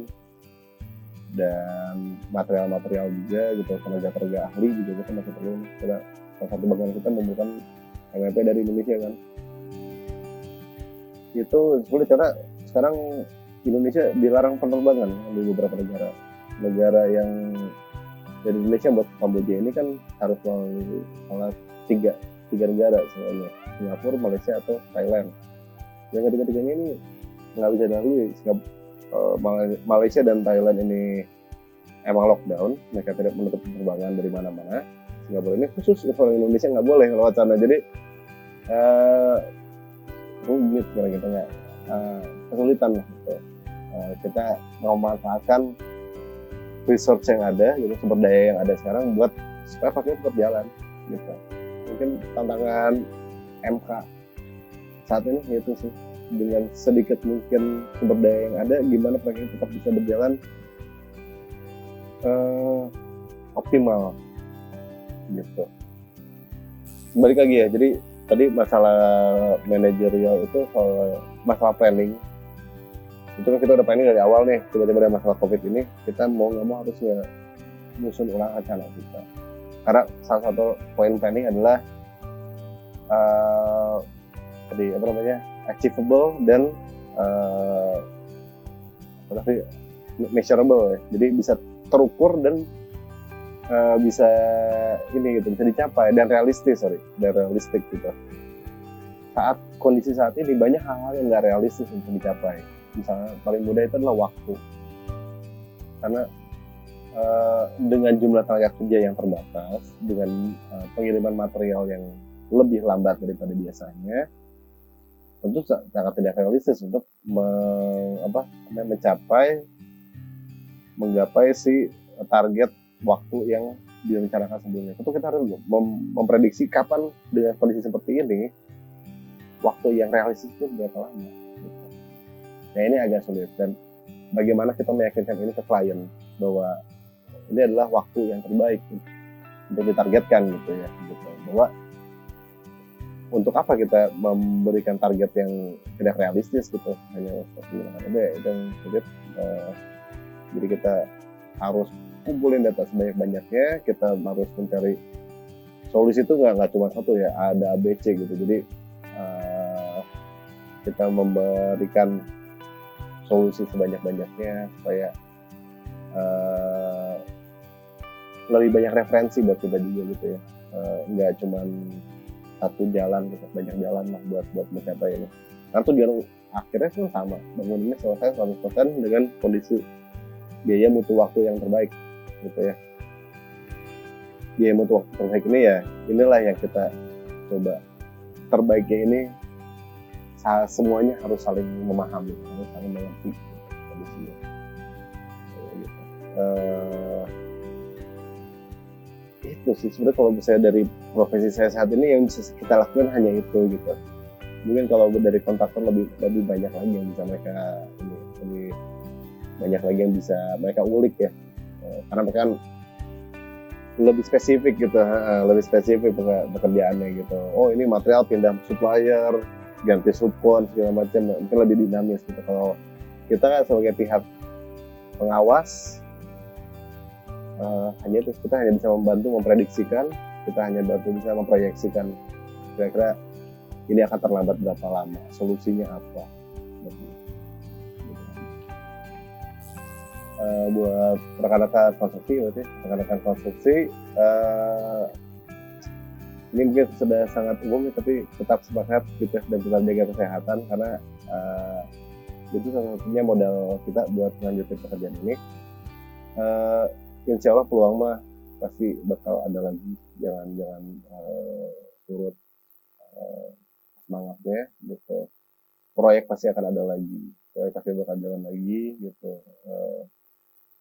dan material juga gitu, tenaga ahli juga kita masih perlu. Kita salah satu bagian kita membutuhkan MMP dari Indonesia kan, itu sulit karena sekarang Indonesia dilarang penerbangan di beberapa negara yang dari Indonesia buat Kamboja ini kan harus melalui salah tiga negara sebenarnya, Singapura, Malaysia atau Thailand. Yang ketiga-tiganya ini nggak bisa dilalui. Malaysia dan Thailand ini emang lockdown, mereka tidak menutup penerbangan dari mana-mana. Singapura ini khusus orang Indonesia nggak boleh lewat sana, jadi rumit sekarang kita nggak kesulitan gitu. Kita memanfaatkan resource yang ada gitu, sumber daya yang ada sekarang buat supaya vaksin tetap jalan gitu. Mungkin tantangan MK saat ini itu sih, dengan sedikit mungkin sumber daya yang ada, gimana vaksin tetap bisa berjalan optimal gitu. Balik lagi ya, jadi tadi masalah manajerial itu soal masalah planning. Itu kan kita udah planning dari awal nih, tiba-tiba ada masalah COVID ini, kita mau nggak mau harus nyusun ulang rencana kita. Karena salah satu poin planning adalah achievable dan measurable ya. Jadi bisa terukur dan bisa dicapai dan realistis gitu. Saat kondisi saat ini banyak hal-hal yang nggak realistis untuk dicapai. Misalnya paling mudah itu adalah waktu, karena dengan jumlah tenaga kerja yang terbatas, dengan pengiriman material yang lebih lambat daripada biasanya, tentu sangat tidak realistis untuk menggapai si target waktu yang direncanakan sebelumnya. Tentu kita harus memprediksi kapan dengan kondisi seperti ini waktu yang realistis itu berapa lama. Nah ini agak sulit, dan bagaimana kita meyakinkan ini ke klien bahwa ini adalah waktu yang terbaik untuk ditargetkan gitu ya, gitu. Bahwa untuk apa kita memberikan target yang tidak realistis gitu, hanya seperti itu yang sulit. Jadi kita harus kumpulin data sebanyak-banyaknya, kita harus mencari solusi itu nggak cuma satu ya, ada ABC gitu. Jadi kita memberikan solusi sebanyak-banyaknya supaya lebih banyak referensi buat kita juga gitu ya, nggak cuma satu jalan gitu, banyak jalan lah buat mencapai ini. Karena tujuan akhirnya kan sama, bangunannya selesai 100% dengan kondisi biaya mutu waktu yang terbaik gitu ya. Biaya mutu waktu terbaik ini ya, inilah yang kita coba. Terbaiknya ini semuanya harus saling memahami, harus saling mengerti kondisinya. Gitu. Itu sih sebenarnya kalau misalnya dari profesi saya saat ini yang bisa kita lakukan hanya itu gitu. Mungkin kalau dari kontraktor lebih banyak lagi yang bisa mereka lebih banyak lagi yang bisa mereka ulik ya, karena mereka kan lebih spesifik gitu, lebih spesifik pekerjaannya gitu. Oh ini material pindah supplier, ganti subkon segala macam, mungkin lebih dinamis gitu. Kalau kita kan sebagai pihak pengawas, hanya itu kita hanya bisa membantu memprediksikan, kita hanya bisa memproyeksikan kira-kira ini akan terlambat berapa lama, solusinya apa. Buat rekan-rekan konstruksi, ini mungkin sudah sangat umum tapi tetap semangat gitu dan tetap jaga kesehatan, karena itu salah satunya modal kita buat lanjutin pekerjaan ini. Insya Allah peluang mah pasti bakal ada lagi, jangan turut semangatnya gitu. Proyek pasti akan ada lagi, proyek pasti bakal jalan lagi gitu.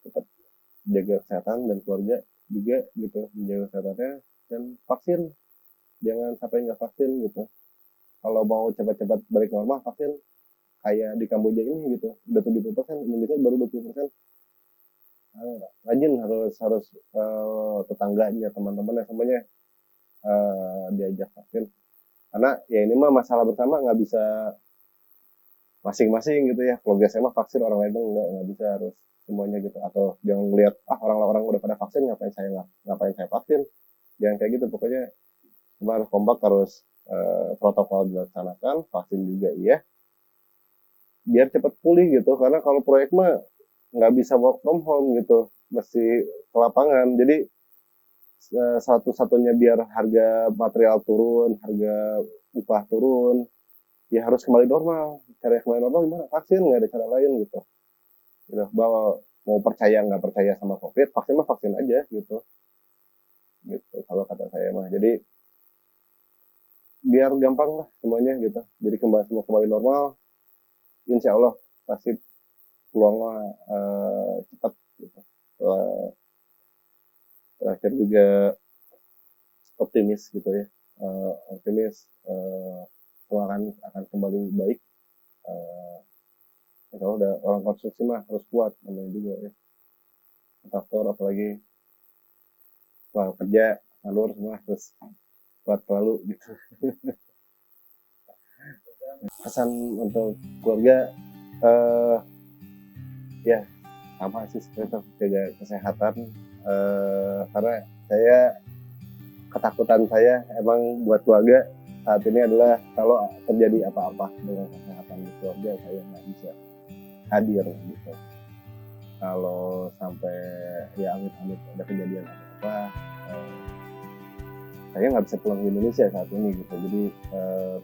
Tetap jaga kesehatan dan keluarga juga gitu, menjaga kesehatannya, dan vaksin jangan sampai nggak vaksin gitu. Kalau mau cepat-cepat balik normal, vaksin kayak di Kamboja ini gitu, udah 70%, Indonesia baru 20%. Rajin harus tetangganya, teman-temannya semuanya diajak vaksin, karena ya ini mah masalah bersama, nggak bisa masing-masing gitu ya. Keluarga saya mah vaksin, orang lain nggak bisa, harus semuanya gitu. Atau jangan lihat orang-orang udah pada vaksin, ngapain saya vaksin, jangan kayak gitu. Pokoknya cuma harus kompak, harus protokol dilaksanakan, vaksin juga iya, biar cepat pulih gitu. Karena kalau proyek mah nggak bisa work from home gitu, mesti ke lapangan. Jadi satu-satunya biar harga material turun, harga upah turun, ya harus kembali normal. Cara kembali normal gimana? Vaksin, nggak ada cara lain gitu. Bahwa mau percaya nggak percaya sama COVID, vaksin mah vaksin aja gitu. Gitu kalau kata saya mah. Jadi biar gampang lah semuanya gitu. Jadi semua kembali normal, insya Allah pasti peluangnya cepat gitu. Terakhir juga optimis gitu ya, optimis semua akan kembali baik. Kalau udah orang konstruksi mah harus kuat namanya juga ya, kontraktor apalagi kerja alur semua harus kuat selalu gitu. Pesan untuk keluarga ya sama sih, tetap jaga kesehatan, karena ketakutan saya emang buat keluarga saat ini adalah kalau terjadi apa-apa dengan kesehatan keluarga, saya nggak bisa hadir gitu. Kalau sampai ya amit-amit ada kejadian apa-apa, saya nggak bisa pulang ke Indonesia saat ini gitu. Jadi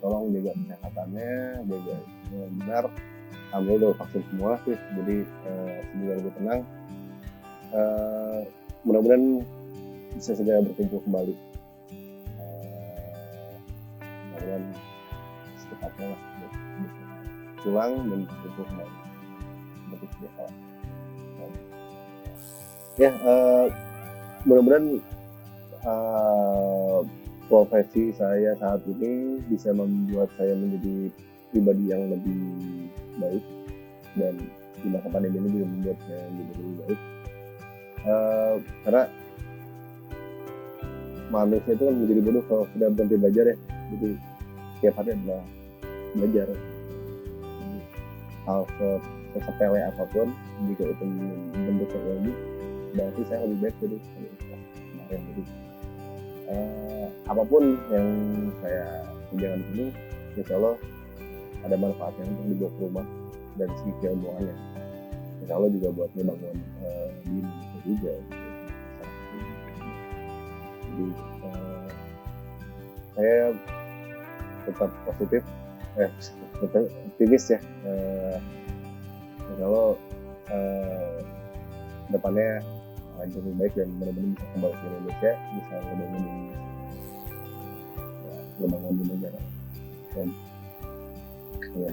tolong jaga kesehatannya, jaga dengan benar. Alhamdulillah udah vaksin semua sih, jadi semoga lebih tenang. Mudah-mudahan bisa segera berkumpul kembali. Mudah-mudahan secepatnya lah pulang dan berkumpul kembali seperti biasa. Ya, mudah-mudahan profesi saya saat ini bisa membuat saya menjadi pribadi yang lebih baik dan di masa pandemi ini juga membuat saya jadi lebih baik. Karena manusia itu kan menjadi bodoh kalau sudah berhenti belajar ya. Jadi setiap hari adalah belajar. Hal sepele apapun, jika itu bentuk teknologi, berarti saya lebih baik dari kemarin. Jadi apapun yang saya kerjakan di sini, insya Allah ada manfaatnya untuk dibawa ke rumah dari segi keilmuannya. Insya Allah juga buat ngebangun di Indonesia juga. Jadi saya tetap positif, tetap optimis ya. Insya Allah depannya lebih baik dan benar-benar bisa kembali ke Indonesia, bisa ngebangun di negara. Dan ya.